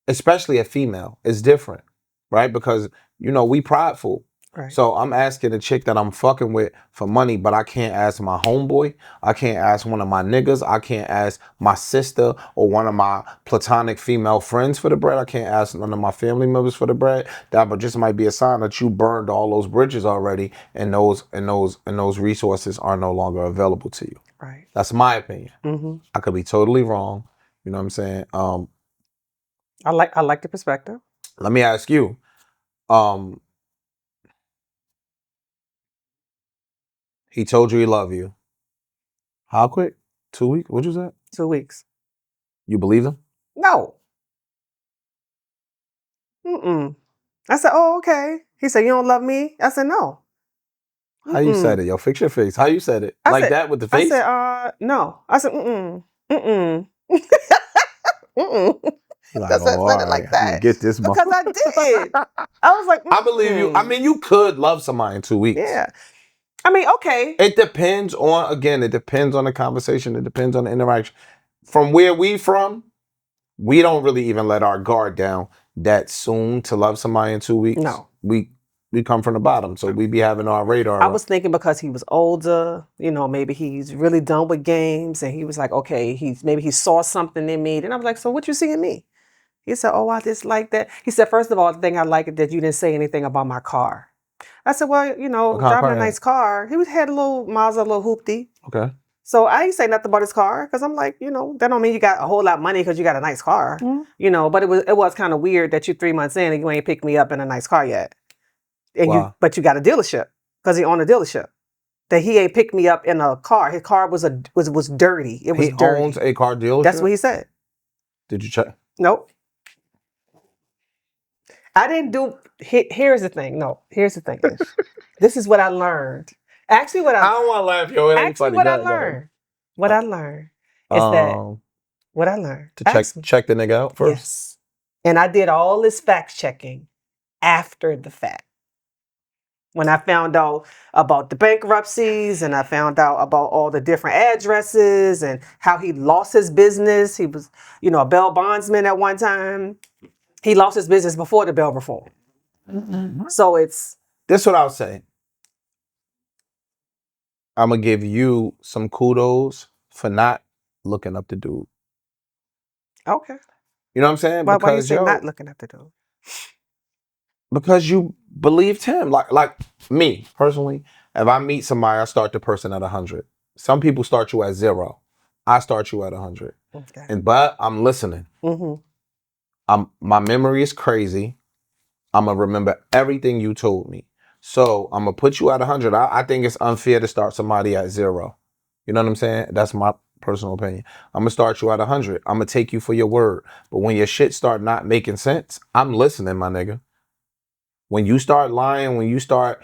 Especially a female. It's different. Right? Because, we prideful. Right. So I'm asking a chick that I'm fucking with for money, but I can't ask my homeboy. I can't ask one of my niggas. I can't ask my sister or one of my platonic female friends for the bread. I can't ask none of my family members for the bread. That just might be a sign that you burned all those bridges already, and those resources are no longer available to you. Right. That's my opinion. Mm-hmm. I could be totally wrong. You know what I'm saying? I like the perspective. Let me ask you. He told you he loved you. How quick? 2 weeks? What'd you say? 2 weeks. You believe him? No. I said, oh, okay. He said, you don't love me? I said, no. How you said it? Yo, fix your face. How you said it? That with the face? I said, no. I said, mm-mm. Like, I said it like that. Get this because I did. I was like, I believe you. I mean, you could love somebody in 2 weeks. Yeah. I mean, okay. It depends on the conversation. It depends on the interaction. From where we from, we don't really even let our guard down that soon to love somebody in 2 weeks. No. We come from the bottom, so we be having our radar. I was thinking because he was older, maybe he's really done with games, and he was like, okay, maybe he saw something in me. Then I was like, so what you see in me? He said, oh, I just like that. He said, first of all, the thing I like is that you didn't say anything about my car. I said, well, driving a nice car. He had a little Mazda, a little hoopty. Okay. So I didn't say nothing about his car because I'm like, that don't mean you got a whole lot of money because you got a nice car. Mm-hmm. But it was kind of weird that you 3 months in and you ain't picked me up in a nice car yet. And but you got a dealership because he owned a dealership. That he ain't picked me up in a car. His car was dirty. It was dirty. He owns a car dealership? That's what he said. Did you check? Nope. I didn't do. Here's the thing. No, here's the thing. This is what I learned. Actually, I don't want to laugh, yo. It ain't funny. What I learned is that what I learned to check the nigga out first. Yes, and I did all this fact checking after the fact. When I found out about the bankruptcies and I found out about all the different addresses and how he lost his business. He was, a bail bondsman at one time. He lost his business before the bail reform. Mm-hmm. So this is what I was saying. I'm going to give you some kudos for not looking up the dude. Okay. You know what I'm saying? Why you say not looking up the dude? Because you believed him. Like me, personally, if I meet somebody, I start the person at 100. Some people start you at 0. I start you at 100. Okay. But I'm listening. My memory is crazy. I'm gonna remember everything you told me. So I'm gonna put you at 100. I think it's unfair to start somebody at 0. You know what I'm saying? That's my personal opinion. I'm gonna start you at 100. I'm gonna take you for your word. But when your shit start not making sense, I'm listening, my nigga. When you start lying, when you start,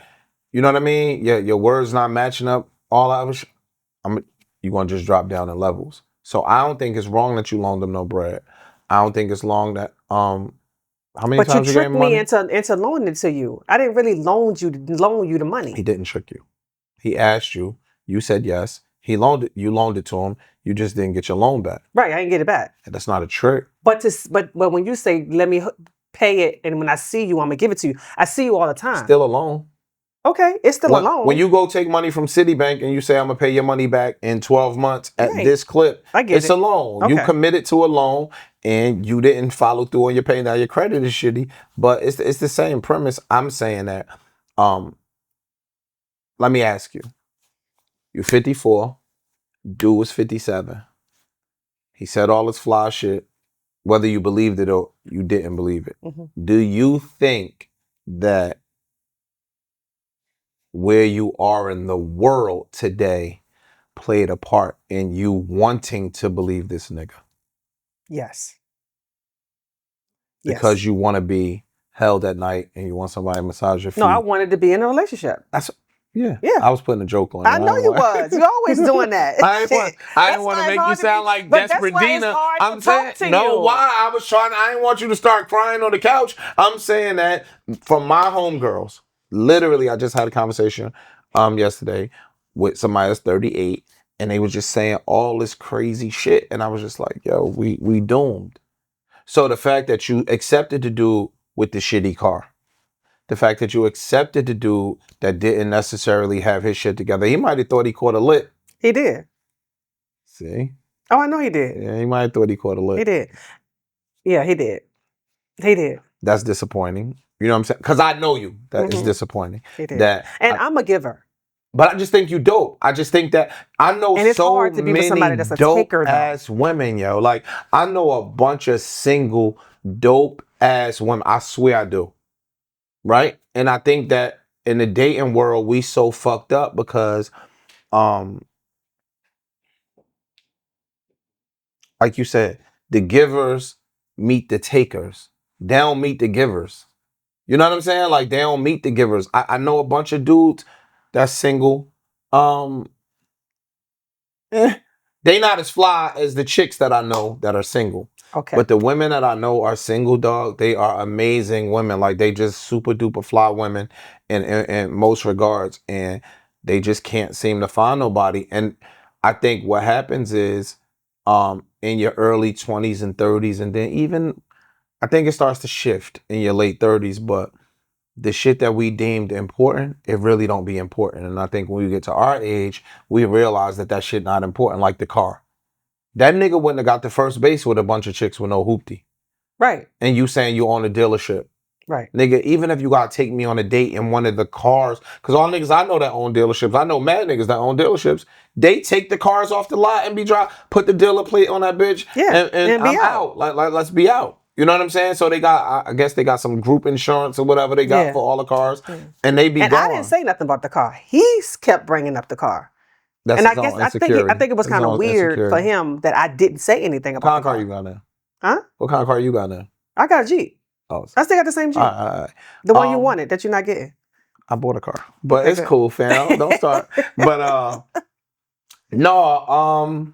you know what I mean? Your words not matching up, all that other you gonna just drop down in levels. So I don't think it's wrong that you loaned them no bread. I don't think it's long that how many But you times you gave tricked him me money? into loaning it to you. I didn't really loan you the money. He didn't trick you. He asked you. You said yes. He loaned it. You loaned it to him. You just didn't get your loan back. Right, I didn't get it back. And that's not a trick. But when you say let me pay it, and when I see you, I'm gonna give it to you. I see you all the time. Still a loan. Okay, it's still a loan. When you go take money from Citibank and you say I'm gonna pay your money back in 12 months at this clip, I get it's it. a loan. Okay. You committed to a loan and you didn't follow through on your pay. Now your credit is shitty, but it's the same premise. I'm saying that. Let me ask you. You're 54. Dude was 57. He said all this fly shit, whether you believed it or you didn't believe it. Do you think that where you are in the world today played a part in you wanting to believe this nigga? Yes. Because you want to be held at night and you want somebody to massage your feet. No, I wanted to be in a relationship. Yeah. Yeah. I was putting a joke on you. I know you was. You always doing that. I didn't want to make you sound like Desperate Dina. I'm saying, no, why? I didn't want you to start crying on the couch. I'm saying that from my homegirls. Literally, I just had a conversation yesterday with somebody that's 38, and they was just saying all this crazy shit. And I was just like, yo, we doomed. So the fact that you accepted to do with the shitty car, the fact that you accepted the dude that didn't necessarily have his shit together. He might have thought he caught a lick. He did. See? Oh, I know he did. Yeah, he might have thought he caught a lick. He did. Yeah, he did. He did. That's disappointing. You know what I'm saying? Because I know you. That is disappointing. He did. And I'm a giver. But I just think you dope. I just think that I know and it's so hard to be with somebody many that's a dope taker, though. ass women, yo. Like, I know a bunch of single dope ass women. I swear I do. Right? And I think that in the dating world, we so fucked up because like you said, the givers meet the takers. They don't meet the givers. You know what I'm saying? Like, they don't meet the givers. I know a bunch of dudes that's single. They not as fly as the chicks that I know that are single. Okay. But the women that I know are single, dog, they are amazing women. Like, they just super duper fly women in most regards. And they just can't seem to find nobody. And I think what happens is in your early 20s and 30s, and then even I think it starts to shift in your late 30s, but the shit that we deemed important, it really don't be important. And I think when we get to our age, we realize that shit not important, like the car. That nigga wouldn't have got to first base with a bunch of chicks with no hoopty. Right. And you saying you own a dealership. Right. Nigga, even if you gotta take me on a date in one of the cars, because all niggas I know that own dealerships, I know mad niggas that own dealerships, they take the cars off the lot and be put the dealer plate on that bitch, and I'm out. Like, let's be out. You know what I'm saying? So they got, I guess they got some group insurance or whatever they got for all the cars, and they be gone. I didn't say nothing about the car. He's kept bringing up the car. That's and his I guess own I insecurity. think it was kind of weird for him that I didn't say anything about What kind of car you got now? Huh? What kind of car you got now? I got a Jeep. Oh, I still got the same Jeep. The one you wanted that you're not getting. I bought a car, but it's cool, fam. Don't start. But no,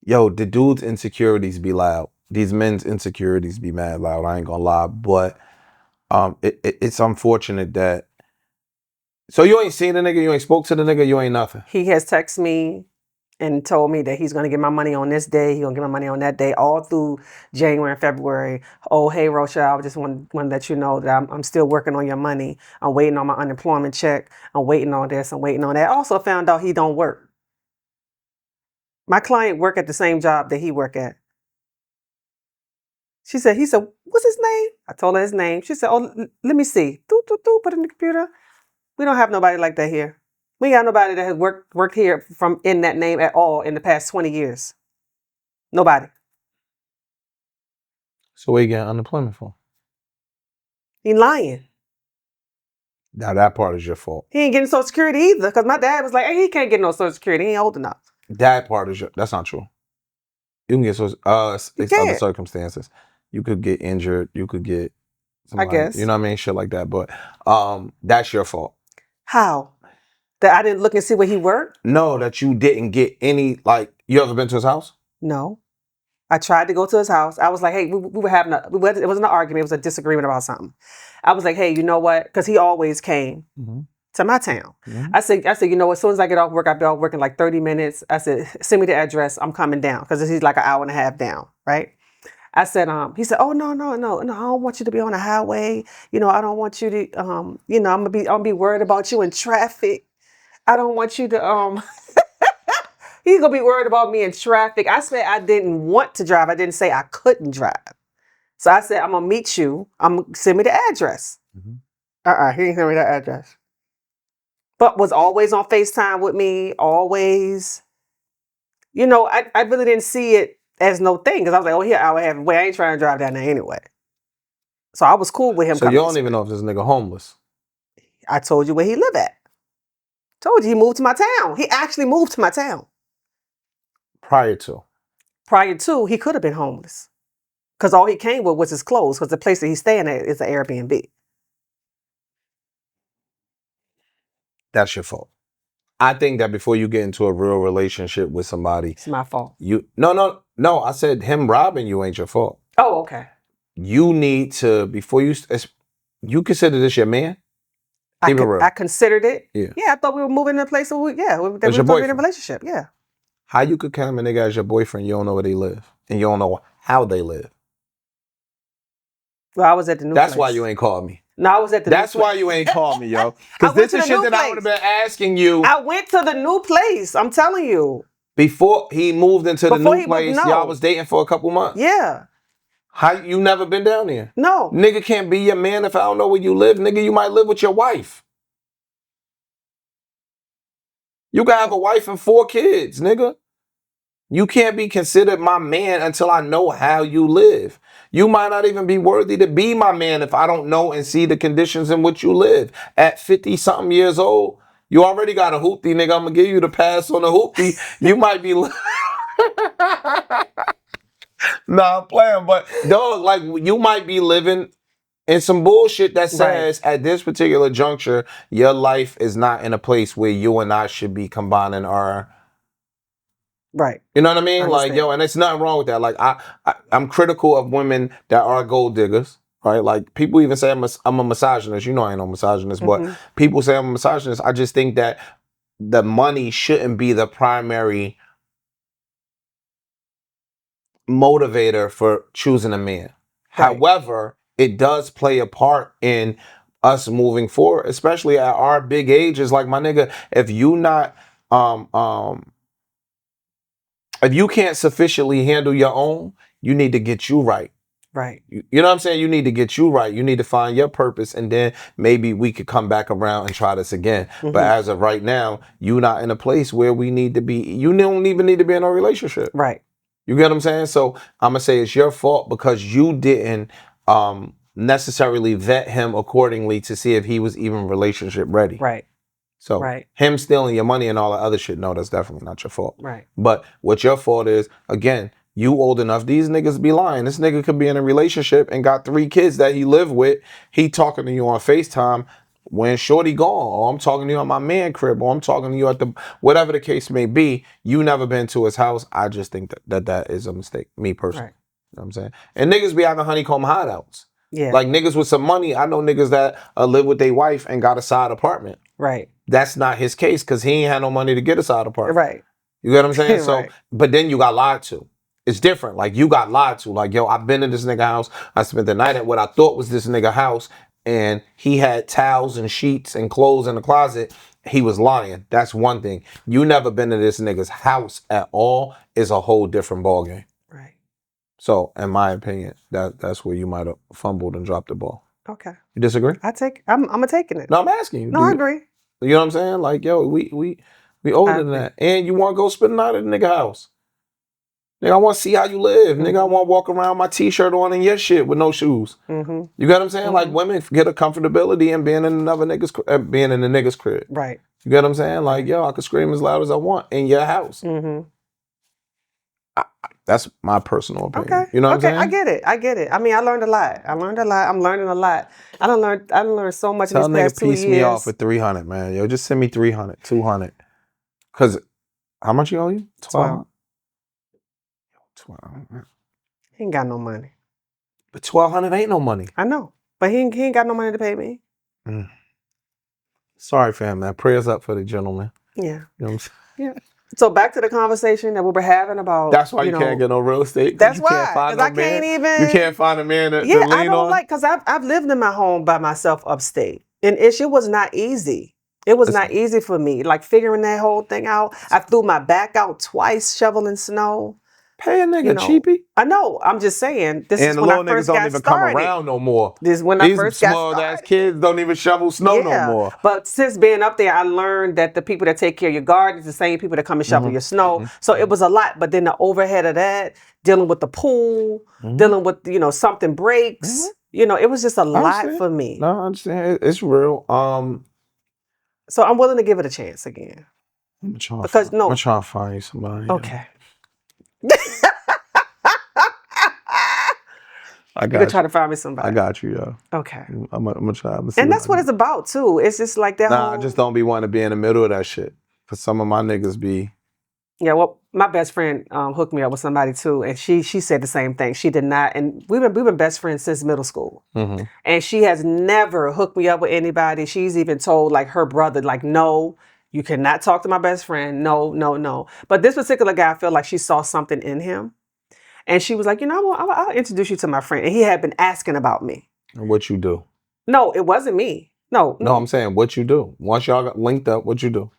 yo, the dudes' insecurities be loud. These men's insecurities be mad loud. I ain't gonna lie, but it's unfortunate that. So you ain't seen the nigga, you ain't spoke to the nigga, you ain't nothing. He has texted me and told me that he's going to get my money on this day. He's going to get my money on that day, all through January and February. Oh, hey, Rochelle, I just want to let you know that I'm still working on your money. I'm waiting on my unemployment check. I'm waiting on this. I'm waiting on that. I also found out he don't work. My client work at the same job that he work at. He said, what's his name? I told her his name. She said, oh, let me see. Put it in the computer. We don't have nobody like that here. We ain't got nobody that has worked here from in that name at all in the past 20 years. Nobody. So what you getting unemployment for? He lying. Now that part is your fault. He ain't getting Social Security either, because my dad was like, hey, he can't get no Social Security. He ain't old enough. That part is that's not true. You can get it's other can't. circumstances. You could get injured. You could get somebody, guess. you know what I mean, shit like that. But that's your fault. How? That I didn't look and see where he worked? No, that you didn't get any. Like, you ever been to his house? No. I tried to go to his house. I was like, hey, we were having it wasn't an argument. It was a disagreement about something. I was like, hey, you know what? Because he always came to my town. I said, you know, as soon as I get off work, I'll be off work in like 30 minutes. I said, send me the address. I'm coming down, because he's like an hour and a half down, right? I said, he said, oh, no, I don't want you to be on the highway. You know, I don't want you to, you know, I'm gonna be worried about you in traffic. I don't want you to, he's gonna be worried about me in traffic. I said I didn't want to drive. I didn't say I couldn't drive. So I said, I'm gonna meet you. Send me the address. He didn't send me the address. But was always on FaceTime with me, always. You know, I really didn't see it as no thing, because I was like, oh, here, hour and a half away. I ain't trying to drive down there anyway. So I was cool with him. So you don't even know if this nigga homeless. I told you where he live at. Told you he moved to my town. He actually moved to my town. Prior to, he could have been homeless, because all he came with was his clothes, because the place that he's staying at is an Airbnb. That's your fault. I think that before you get into a real relationship with somebody, It's my fault. No. I said him robbing you ain't your fault. Oh, okay. You need to, before you consider this your man. Keep it real. I considered it. Yeah. I thought we were moving in a place where we were in a relationship. Yeah. How you could count a nigga as your boyfriend? You don't know where they live, and you don't know how they live. Well, I was at the new. That's why you ain't called me. No, I was at the. That's why you ain't called me, yo. Because this is shit that I would have been asking you. I went to the new place. I'm telling you. Before he moved into the new place, y'all was dating for a couple months. Yeah. How you never been down there? No. Nigga can't be your man if I don't know where you live. Nigga, you might live with your wife. You can have a wife and 4 kids, nigga. You can't be considered my man until I know how you live. You might not even be worthy to be my man if I don't know and see the conditions in which you live. At 50-something years old, you already got a hoopty, nigga. I'm going to give you the pass on the hoopty. You might be... Nah, I'm playing, but dog, like, you might be living in some bullshit that says at this particular juncture, your life is not in a place where you and I should be combining our... Right. You know what I mean? Like, yo, and it's nothing wrong with that. Like, I'm critical of women that are gold diggers, right? Like, people even say I'm a misogynist. You know I ain't no misogynist, but people say I'm a misogynist. I just think that the money shouldn't be the primary motivator for choosing a man. Right. However, it does play a part in us moving forward, especially at our big ages. Like, my nigga, if you not if you can't sufficiently handle your own, you need to get you right. Right. You know what I'm saying? You need to get you right. You need to find your purpose, and then maybe we could come back around and try this again. But as of right now, you're not in a place where we need to be. You don't even need to be in a relationship. Right. You get what I'm saying? So I'm going to say it's your fault because you didn't necessarily vet him accordingly to see if he was even relationship ready. Right. So him stealing your money and all that other shit, no, that's definitely not your fault. Right. But what your fault is, again, you old enough, these niggas be lying. This nigga could be in a relationship and got 3 kids that he live with. He talking to you on FaceTime when shorty gone. Or I'm talking to you on my man crib. Or I'm talking to you at the, whatever the case may be. You never been to his house. I just think that is a mistake, me personally. Right. You know what I'm saying? And niggas be having honeycomb hideouts. Yeah. Like niggas with some money. I know niggas that live with their wife and got a side apartment. Right. That's not his case because he ain't had no money to get a side apartment. Right. You get what I'm saying? So, Right. But then you got lied to. It's different. Like, you got lied to. Like, yo, I've been in this nigga house. I spent the night at what I thought was this nigga house, and he had towels and sheets and clothes in the closet. He was lying. That's one thing. You never been to this nigga's house at all is a whole different ballgame. Right. So, in my opinion, that's where you might have fumbled and dropped the ball. Okay. You disagree? I'm taking it. No, I'm asking you. No, I agree. You know what I'm saying? Like, yo, we older than that. And you want to go spend the night at a nigga house. Nigga, I want to see how you live. Nigga, I want to walk around my t-shirt on and your shit with no shoes. You get what I'm saying? Like, women get a comfortability in being in another nigga's being in the nigga's crib. Right. You get what I'm saying? Like, yo, I can scream as loud as I want in your house. That's my personal opinion. Okay. You know what I'm saying? I get it. I mean, I learned a lot. I'm learning a lot. I done learned so much Tell in these past nigga 2 years. piece me off with 300, man. Yo, just send me 300, 200. Cause how much you owe you? 12. 12. He ain't got no money. But 1,200 ain't no money. I know. But he ain't got no money to pay me. Sorry, fam, man. Prayers up for the gentleman. Yeah. You know what I'm saying? Yeah. So back to the conversation that we were having about. That's why you can't get no real estate. That's you why. Can't find Because no I can't man. even. You can't find a man to lean on. I don't like, because I've lived in my home by myself upstate. And it was not easy. It was not easy for me. Like figuring that whole thing out. I threw my back out twice shoveling snow. Pay a nigga cheapy. I know. I'm just saying. This and is the when little I first niggas don't got even started. come around no more. This is when I first got small started. ass kids don't even shovel snow no more. But since being up there, I learned that the people that take care of your garden is the same people that come and shovel your snow. So it was a lot. But then the overhead of that, dealing with the pool, dealing with, something breaks. It was just a lot for me. No, I understand. It's real. So I'm willing to give it a chance again. I'm trying to find you somebody. Okay. I got you. You're trying to find me somebody. I got you, yo. Okay. I'm gonna try. And that's what it's about too. It's just like that whole... I just don't be wanting to be in the middle of that shit. Cause some of my niggas be... Yeah, well, my best friend hooked me up with somebody too, and she said the same thing. She did not, and we've been best friends since middle school, and she has never hooked me up with anybody. She's even told like her brother, like, no, you cannot talk to my best friend. No, no, no. But this particular guy, I feel like she saw something in him, and she was like, I'll introduce you to my friend. And he had been asking about me. And what you do? No, it wasn't me. No, I'm saying what you do. Once y'all got linked up, what you do?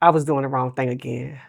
I was doing the wrong thing again.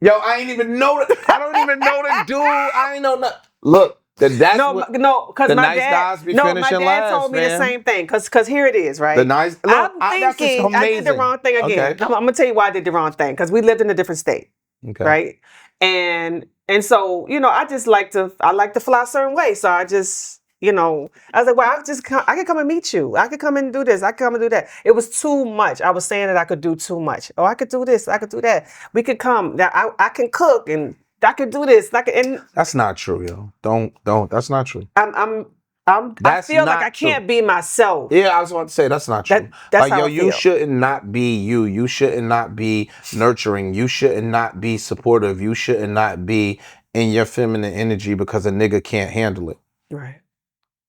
Yo, I ain't even know that. I don't even know the dude. I ain't know nothing. Look, because my nice guys be finishing my dad last, told me the same thing. Because here it is, right? The nice. Look, I'm thinking I did the wrong thing again. Okay. I'm gonna tell you why I did the wrong thing. Because we lived in a different state, right? And so I just like to fly a certain way. So I just. I was like, well, I could come and meet you. I could come and do this. I could come and do that. It was too much. I was saying that I could do too much. Oh, I could do this. I could do that. We could come. I can cook and I could do this. And that's not true, yo. Don't. That's not true. I feel like I can't be myself. Yeah, I was about to say that's not true. That's like, how you shouldn't not be you. You shouldn't not be nurturing. You shouldn't not be supportive. You shouldn't not be in your feminine energy because a nigga can't handle it. Right.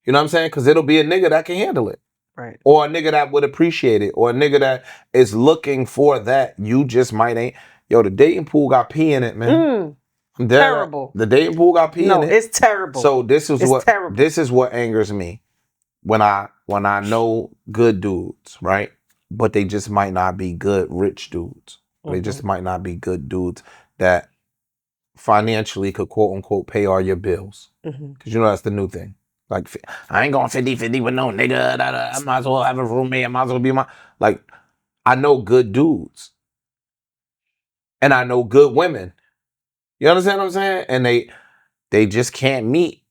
You know what I'm saying? Because it'll be a nigga that can handle it. Right. Or a nigga that would appreciate it. Or a nigga that is looking for that. You just might ain't. Yo, the dating pool got pee in it, man. Terrible. The dating pool got pee in it. No, it's terrible. So this is what angers me. When I know good dudes, right? But they just might not be good rich dudes. They just might not be good dudes that financially could quote unquote pay all your bills. Because that's the new thing. Like, I ain't going 50-50 with no nigga. I might as well have a roommate. I might as well be like, I know good dudes. And I know good women. You understand what I'm saying? And they just can't meet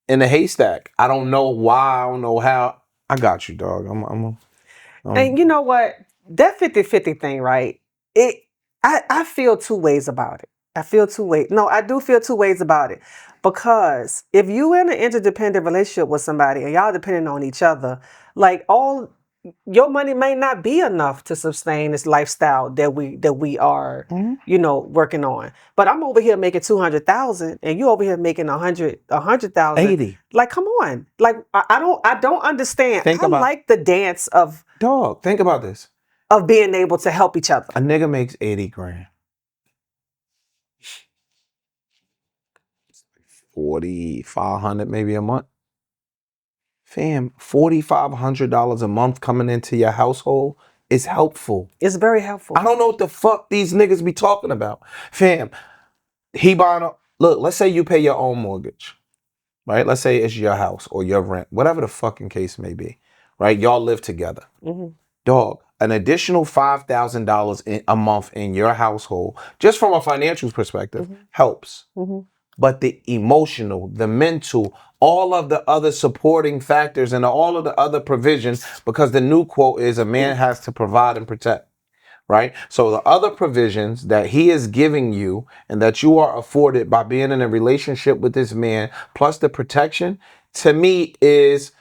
in a haystack. I don't know why. I don't know how. I got you, dog. And you know what? That 50-50 thing, right? I feel two ways about it. I do feel two ways about it. Because if you in an interdependent relationship with somebody and y'all depending on each other, like your money may not be enough to sustain this lifestyle that we are, working on. But I'm over here making $200,000 and you over here making $100,000. 80. Like, come on. Like, I don't understand. I like the dance of dog. Think about this. Of being able to help each other. A nigga makes 80 grand. 4,500 maybe a month. Fam, $4,500 a month coming into your household is helpful. It's very helpful. I don't know what the fuck these niggas be talking about. Fam, he buying up. Look, let's say you pay your own mortgage, right? Let's say it's your house or your rent, whatever the fucking case may be. right? Y'all live together. Mm-hmm. Dog, an additional $5,000 a month in your household, just from a financial perspective, helps. Mm-hmm. But the emotional, the mental, all of the other supporting factors and all of the other provisions, because the new quote is a man has to provide and protect, right? So the other provisions that he is giving you and that you are afforded by being in a relationship with this man, plus the protection, to me is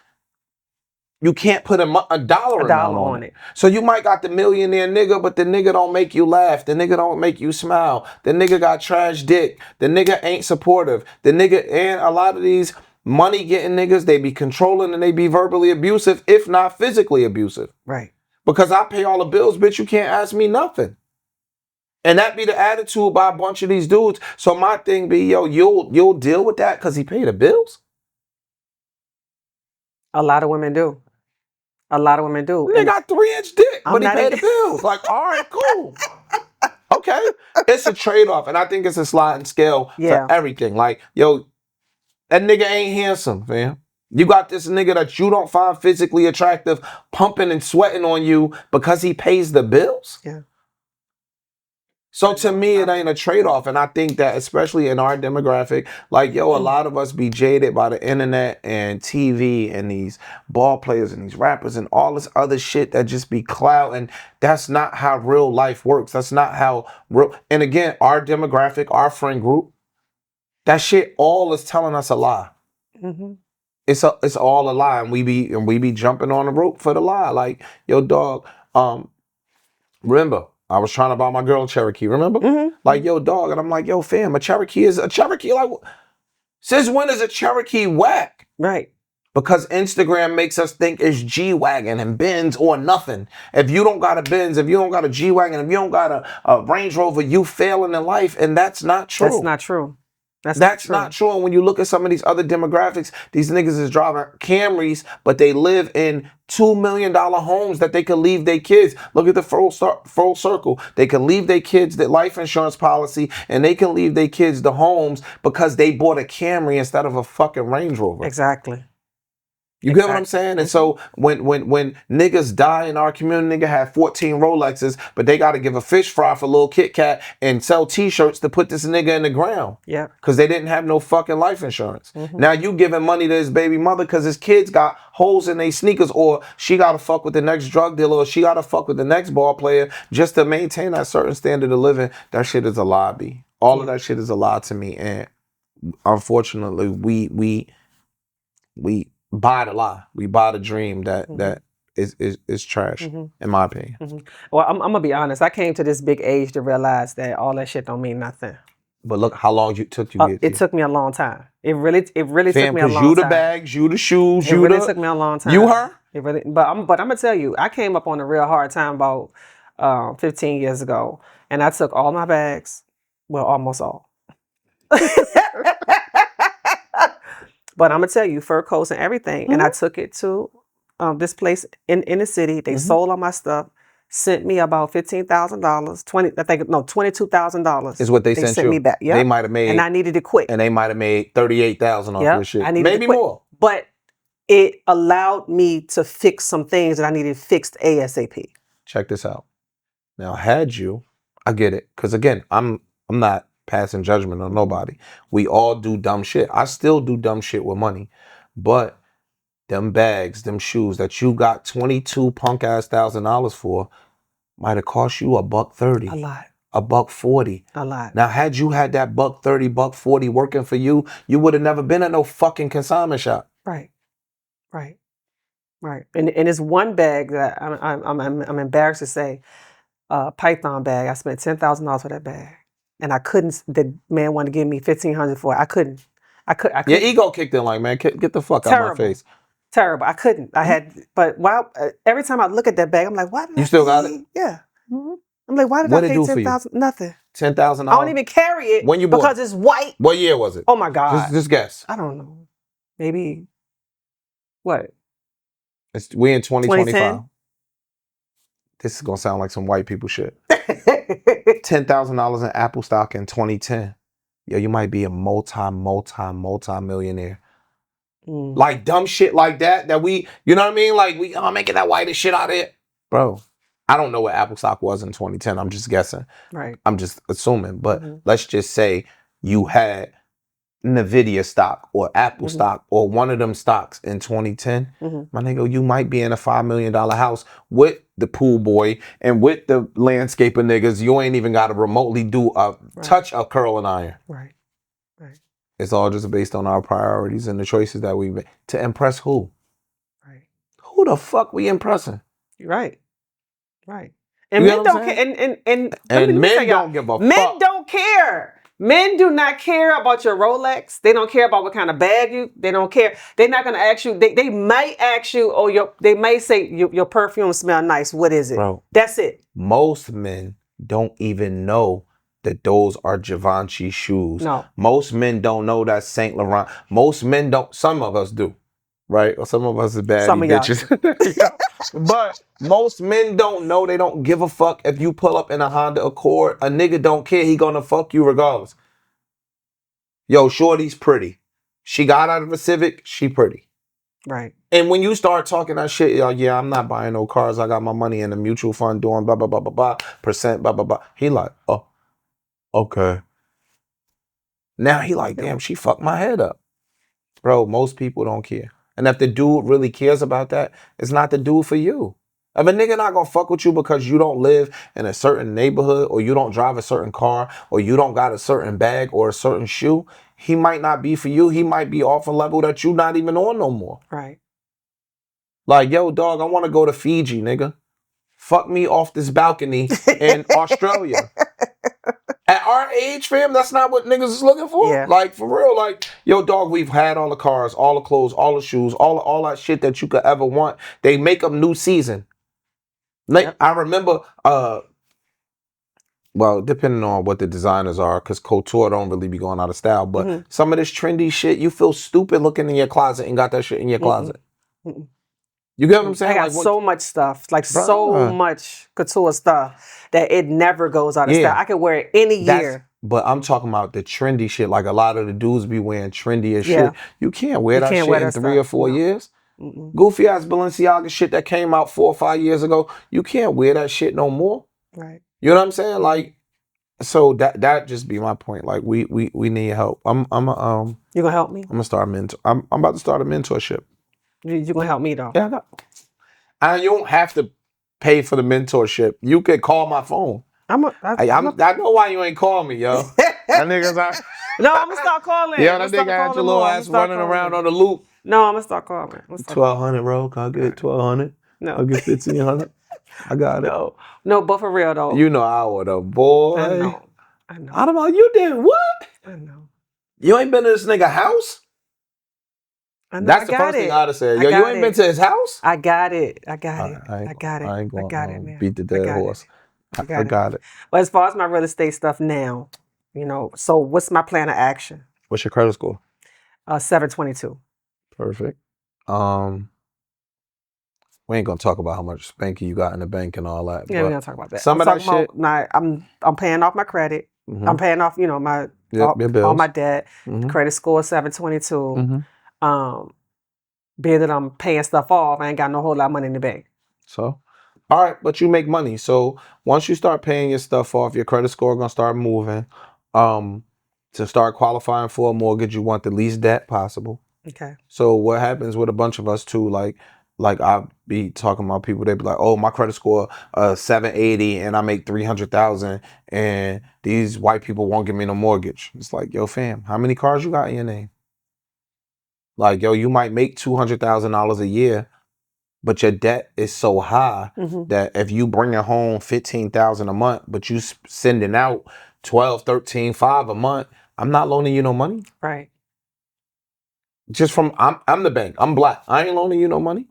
you can't put a dollar amount on it. So you might got the millionaire nigga, but the nigga don't make you laugh. The nigga don't make you smile. The nigga got trash dick. The nigga ain't supportive. The nigga, and a lot of these money getting niggas, they be controlling and they be verbally abusive, if not physically abusive. Right. Because I pay all the bills, bitch, you can't ask me nothing. And that be the attitude by a bunch of these dudes. So my thing be, yo, you'll deal with that because he paid the bills? A lot of women do. A lot of women do. They got 3-inch dick, but he paid the even- bills. Like, all right, cool. Okay. It's a trade-off, and I think it's a sliding scale Yeah. for everything. Like, yo, that nigga ain't handsome, fam. You got this nigga that you don't find physically attractive pumping and sweating on you because he pays the bills? Yeah. So to me, it ain't a trade-off. And I think that especially in our demographic, like, yo, a lot of us be jaded by the internet and TV and these ball players and these rappers and all this other shit that just be clout. And that's not how real life works. That's not how real. And again, our demographic, our friend group, that shit all is telling us a lie. Mm-hmm. It's all a lie. And we be jumping on the rope for the lie. Like, yo, dog, remember, I was trying to buy my girl a Cherokee, remember? Mm-hmm. Like, yo, dog. And I'm like, yo, fam, a Cherokee is a Cherokee. Like, since when is a Cherokee whack? Right. Because Instagram makes us think it's G-Wagon and Benz or nothing. If you don't got a Benz, if you don't got a G-Wagon, if you don't got a Range Rover, you failing in life. And that's not true. That's not true. That's not true. And when you look at some of these other demographics, these niggas is driving Camrys, but they live in $2 million homes that they can leave their kids. Look at the full circle. They can leave their kids the life insurance policy, and they can leave their kids the homes because they bought a Camry instead of a fucking Range Rover. Exactly. You get what I'm saying? And so when niggas die in our community, nigga had 14 Rolexes, but they got to give a fish fry for a little Kit Kat and sell T-shirts to put this nigga in the ground. Yeah. Because they didn't have no fucking life insurance. Now you giving money to his baby mother because his kids got holes in their sneakers, or she got to fuck with the next drug dealer, or she got to fuck with the next ball player just to maintain that certain standard of living. That shit is a lie, B. All of that shit is a lie to me. And unfortunately, we buy the lie. We buy the dream that is trash, in my opinion. Well, I'm gonna be honest. I came to this big age to realize that all that shit don't mean nothing. But look how long it took you to get It took me a long time. It really took me a long time. Because you the bags, you the shoes, It really took me a long time. You her? It really, but I'm gonna tell you, I came up on a real hard time about 15 years ago, and I took all my bags, well, almost all. But I'm gonna tell you, fur coats and everything, and I took it to this place in the city. They sold all my stuff, sent me about $15,000, $22,000 is what they sent you. Me back. Yeah, They might have made, and I needed it quick. and they might have made $38,000 off this shit. I needed Maybe it quick. more. But it allowed me to fix some things that I needed fixed ASAP. Check this out. Now, had you, I get it, because again, I'm not passing judgment on nobody. We all do dumb shit. I still do dumb shit with money, but them bags, them shoes that you got 22 punk ass $1,000 for might have cost you $130. A lot. $140. A lot. Now, had you had that $130, $140 working for you, you would have never been at no fucking consignment shop. Right. Right. Right. And it's one bag that I'm embarrassed to say, Python bag. I spent $10,000 for that bag, and I couldn't. The man wanted to give me $1,500 for it. I couldn't. Your ego kicked in like, man, get the fuck out of my face. Terrible. I couldn't. I had, but wow. Every time I look at that bag, I'm like, why did you still got it? Yeah. I'm like, why did What I pay $10,000? Nothing. $10,000. I don't even carry it when you bought because it's white. What year was it? Oh my God. Just guess. I don't know. Maybe what? We in 2025. 2010? This is gonna sound like some white people shit. $10,000 in Apple stock in 2010. Yo, you might be a multi-millionaire. Like dumb shit like that we, you know what I mean? Like we making that whitest shit out of it. Bro, I don't know what Apple stock was in 2010. I'm just guessing. Right. I'm just assuming. But let's just say you had Nvidia stock or Apple stock or one of them stocks in 2010. My nigga, you might be in a $5 million house with the pool boy and with the landscaper niggas. You ain't even got to remotely do touch a curling iron. Right. Right. It's all just based on our priorities and the choices that we make. To impress who? Right. Who the fuck we impressing? Right. Right. And You men get what I'm don't care. saying? And Men don't give a men fuck. don't care. Men do not care about your Rolex. They don't care about what kind of bag they don't care. They're not gonna ask you. They might ask you, they might say your perfume smell nice. What is it? Bro. That's it. Most men don't even know that those are Givenchy shoes. No. Most men don't know that Saint Laurent. Most men don't. Some of us do, right? Or some of us are baddie Some of y'all. bitches. Yeah. But most men don't know. They don't give a fuck if you pull up in a Honda Accord. A nigga don't care. He gonna fuck you regardless. Yo, shorty's pretty. She got out of a Civic. She pretty. Right. And when you start talking that shit, yo, yeah, I'm not buying no cars. I got my money in a mutual fund doing blah, blah, blah, blah, blah, percent, blah, blah, blah. He like, oh, okay. Now he like, damn, she fucked my head up. Bro, most people don't care. And if the dude really cares about that, it's not the dude for you. If a nigga not gonna fuck with you because you don't live in a certain neighborhood or you don't drive a certain car or you don't got a certain bag or a certain shoe, he might not be for you. He might be off a level that you not even on no more. Right. Like, yo, dog, I want to go to Fiji, nigga. Fuck me off this balcony in Australia. At our age, fam, that's not what niggas is looking for. Yeah. Like, for real, like, yo, dog, we've had all the cars, all the clothes, all the shoes, all that shit that you could ever want. They make them new season. Like, Yep. I remember, well, depending on what the designers are, because couture don't really be going out of style, but some of this trendy shit, you feel stupid looking in your closet and got that shit in your closet. You get what I'm saying? I got Like, so much stuff, like so Bruh. much couture stuff that it never goes out of Yeah. style. I could wear it any year. But I'm talking about the trendy shit. Like a lot of the dudes be wearing trendy as Yeah. shit. You can't wear You that can't shit wear in that 3 or stuff. 4 No. years. Goofy ass Balenciaga shit that came out 4 or 5 years ago. You can't wear that shit no more. Right. You know what I'm saying? Like, so that just be my point. Like we need help. You gonna help me? I'm gonna start I'm about to start a mentorship. You gonna help me though? Yeah, I know. And you don't have to pay for the mentorship. You could call my phone. I know why you ain't call me, yo. That nigga's out. No, I'm gonna start calling. Yeah, that nigga had your little ass running around on the loop. No, I'm gonna start calling. 1,200, bro. Can I get 1,200? No. I'll get 1,500. I got it. No, but for real though. You know I would have, boy. I know. I don't know. You did what? I know. You ain't been to this nigga house? I know. That's the first thing I'd have said. Yo, you ain't been to his house? I got it. I got it. I ain't going to beat the dead horse. I got it. But as far as my real estate stuff now, so what's my plan of action? What's your credit score? 722. Perfect. We ain't gonna talk about how much spanky you got in the bank and all that. Yeah, we're gonna talk about that. Some of that shit. I'm paying off my credit. I'm paying off, my your bills. all my debt. Credit score is 722. Being that I'm paying stuff off, I ain't got no whole lot of money in the bank. So, all right, but you make money. So once you start paying your stuff off, your credit score gonna start moving. To start qualifying for a mortgage, you want the least debt possible. Okay. So what happens with a bunch of us too, like I be talking about people, they be like, oh, my credit score 780 and I make 300,000 and these white people won't give me no mortgage. It's like, yo, fam, how many cars you got in your name? Like, yo, you might make $200,000 a year, but your debt is so high that if you bring home $15,000 a month, but you sending out 12, 13, 5 a month, I'm not loaning you no money. Right. Just from, I'm the bank. I'm black. I ain't loaning you no money.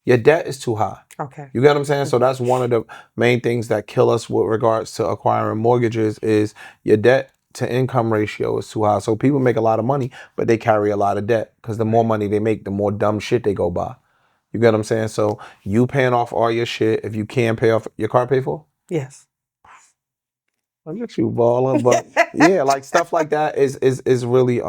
Your debt is too high. Okay. You get what I'm saying? So that's one of the main things that kill us with regards to acquiring mortgages is your debt to income ratio is too high. So people make a lot of money, but they carry a lot of debt because the more money they make, the more dumb shit they go buy. You get what I'm saying? So you paying off all your shit. If you can pay off your car, paid for? Yes. Look at you balling, but yeah, like stuff like that is really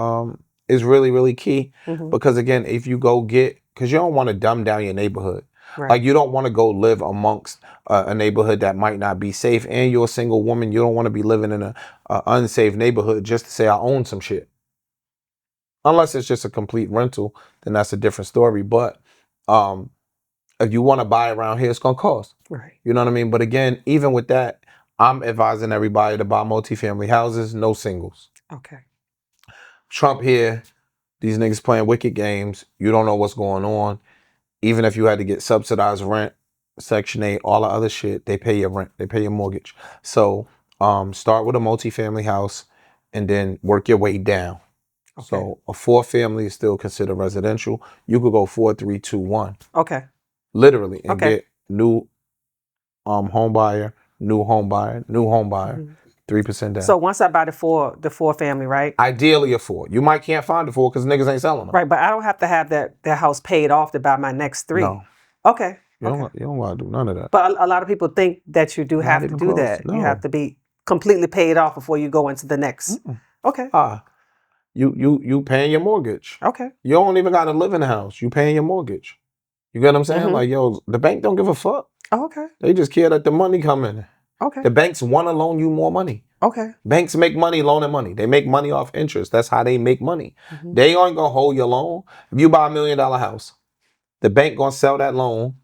is really, really key. Mhm. Because again, if you go because you don't want to dumb down your neighborhood. Right. Like you don't want to go live amongst a neighborhood that might not be safe, and you're a single woman. You don't want to be living in a unsafe neighborhood just to say I own some shit. Unless it's just a complete rental, then that's a different story. But if you want to buy around here, it's gonna cost. Right. You know what I mean? But again, even with that, I'm advising everybody to buy multifamily houses, no singles. Okay. Trump here, these niggas playing wicked games. You don't know what's going on. Even if you had to get subsidized rent, Section 8, all the other shit, they pay your rent, they pay your mortgage. So start with a multifamily house and then work your way down. Okay. So a 4-family is still considered residential. You could go 4, 3, 2, 1. Okay. Literally, and Okay. get new home buyer, new home buyer, new home buyer, Mhm. 3% down. So once I buy the four family, right? Ideally a 4. You might can't find a 4 because niggas ain't selling them. Right, but I don't have to have that house paid off to buy my next 3. No, Okay. you Okay. don't want to do none of that. But a lot of people think that you do Not have to even do close. that. No. You have to be completely paid off before you go into the next. Okay. You paying your mortgage. Okay. You don't even got to live in the house. You paying your mortgage. You get what I'm saying? Mhm. Like, yo, the bank don't give a fuck. Oh, okay. They just care that the money come in. Okay. The banks want to loan you more money. Okay. Banks make money loaning money. They make money off interest. That's how they make money. Mhm. They aren't going to hold your loan. If you buy $1 million house, the bank going to sell that loan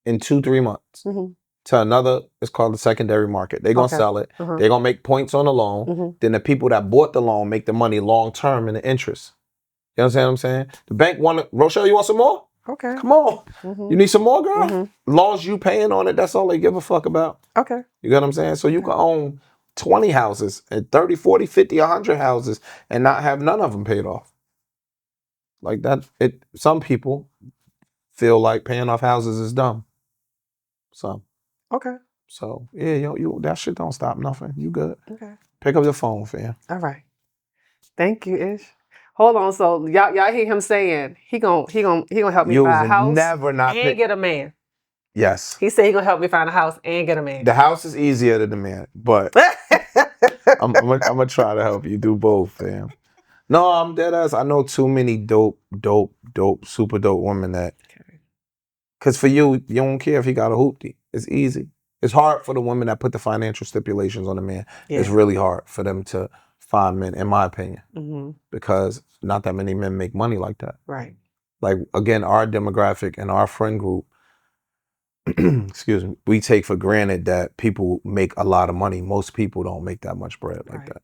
in 2-3 months Mhm. to another, it's called the secondary market. They're going to Okay. sell it. Uh-huh. They're going to make points on the loan. Mhm. Then the people that bought the loan make the money long term in the interest. You understand what I'm saying? The bank Rochelle, you want some more? Okay. Come on. Mhm. You need some more, girl? Mhm. Long as you paying on it, that's all they give a fuck about. Okay. You get what I'm saying? So you can own 20 houses and 30, 40, 50, 100 houses and not have none of them paid off. Like that, some people feel like paying off houses is dumb. Okay. So yeah, you that shit don't stop nothing. You good. Okay. Pick up the phone, fam. All right. Thank you, Ish. Hold on. So y'all hear him saying he gonna help me buy a house Never not and pick. get a man. Yes. He said he gonna help me find a house and get a man. The house is easier to demand, but I'm gonna try to help you do both, fam. No, I'm dead ass. I know too many dope, super dope women that. Cause for you don't care if he got a hoopty. It's easy. It's hard for the women that put the financial stipulations on the man. Yeah. It's really hard for them to find men, in my opinion, Mhm. because not that many men make money like that. Right. Like again, our demographic and our friend group, excuse me, we take for granted that people make a lot of money. Most people don't make that much bread like Right. that.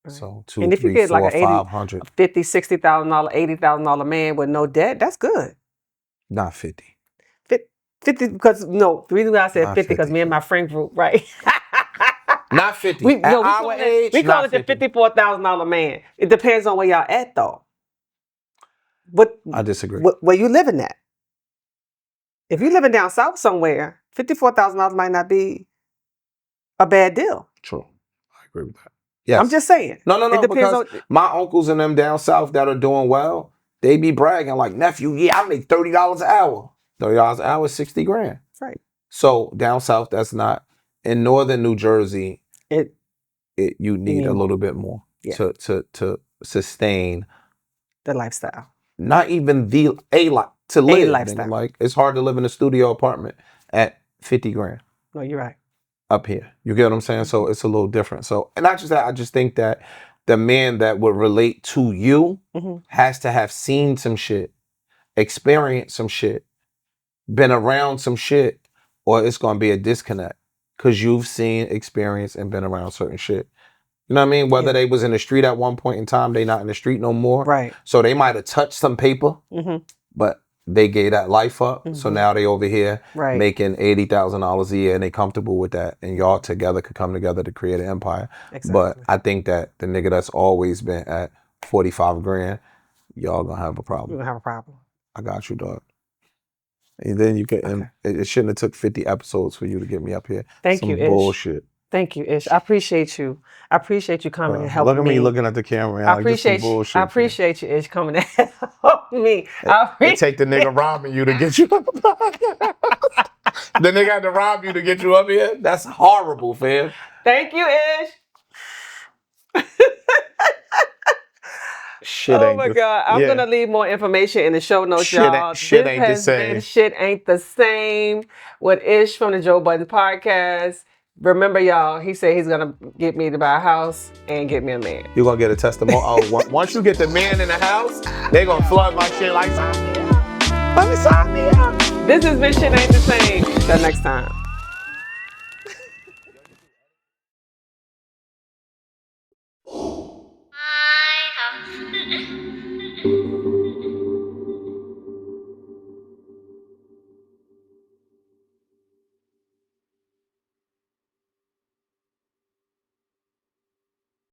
Right. So 2, And if you 3, get 4, like a 500, $50,000, $60,000, $80,000 man with no debt, that's good. not 50. 50 because the reason why I said Not 50 because 50. me and my friend group, right? Not 50. we At call our age, we call not it the 50. $54,000 man. It depends on where y'all at though. I disagree. Where you living at? If you living down south somewhere, $54,000 might not be a bad deal. True. I agree with that. Yes. I'm just saying. No, It depends because my uncles and them down south that are doing well, they be bragging like, nephew, yeah, I make $30 an hour. $30 an hour is 60 grand. Right. So down south, that's not. In northern New Jersey, you need a little bit more to sustain the lifestyle. Not even to live. lifestyle. Like it's hard to live in a studio apartment at 50 grand. No, you're right. Up here. You get what I'm saying? So it's a little different. So, and not just that, I just think that the man that would relate to you has to have seen some shit, experienced some shit, been around some shit, or it's going to be a disconnect because you've seen, experienced, and been around certain shit. You know what I mean? Whether they was in the street at one point in time, they not in the street no more. Right. So they might have touched some paper, but they gave that life up. So now they over here making $80,000 a year and they comfortable with that. And y'all together could come together to create an empire. Exactly. But I think that the nigga that's always been at 45 grand, y'all gonna have a problem. We're gonna have a problem. I got you, dog. And then you can, it shouldn't have took 50 episodes for you to get me up here. Thank you, Ish. Bullshit. Thank you, Ish. I appreciate you. I appreciate you coming and helping me. Look at me looking at the camera. I appreciate you. I appreciate you, Ish, coming and help me. It take the nigga robbing you to get you up. The nigga had to rob you to get you up here? That's horrible, fam. Thank you, Ish. Shit Oh ain't my the, God. I'm yeah. going to leave more information in the show notes, Shit ain't- y'all. shit This ain't the has been same. Shit Ain't The Same with Ish from the Joe Budden Podcast. Remember, y'all, he said he's going to get me to buy a house and get me a man. You're gonna get a testimony. Once you get the man in the house, they gonna flood my shit like, sign me up. Let me sign me up. This has been Shit Ain't The Same. Till next time.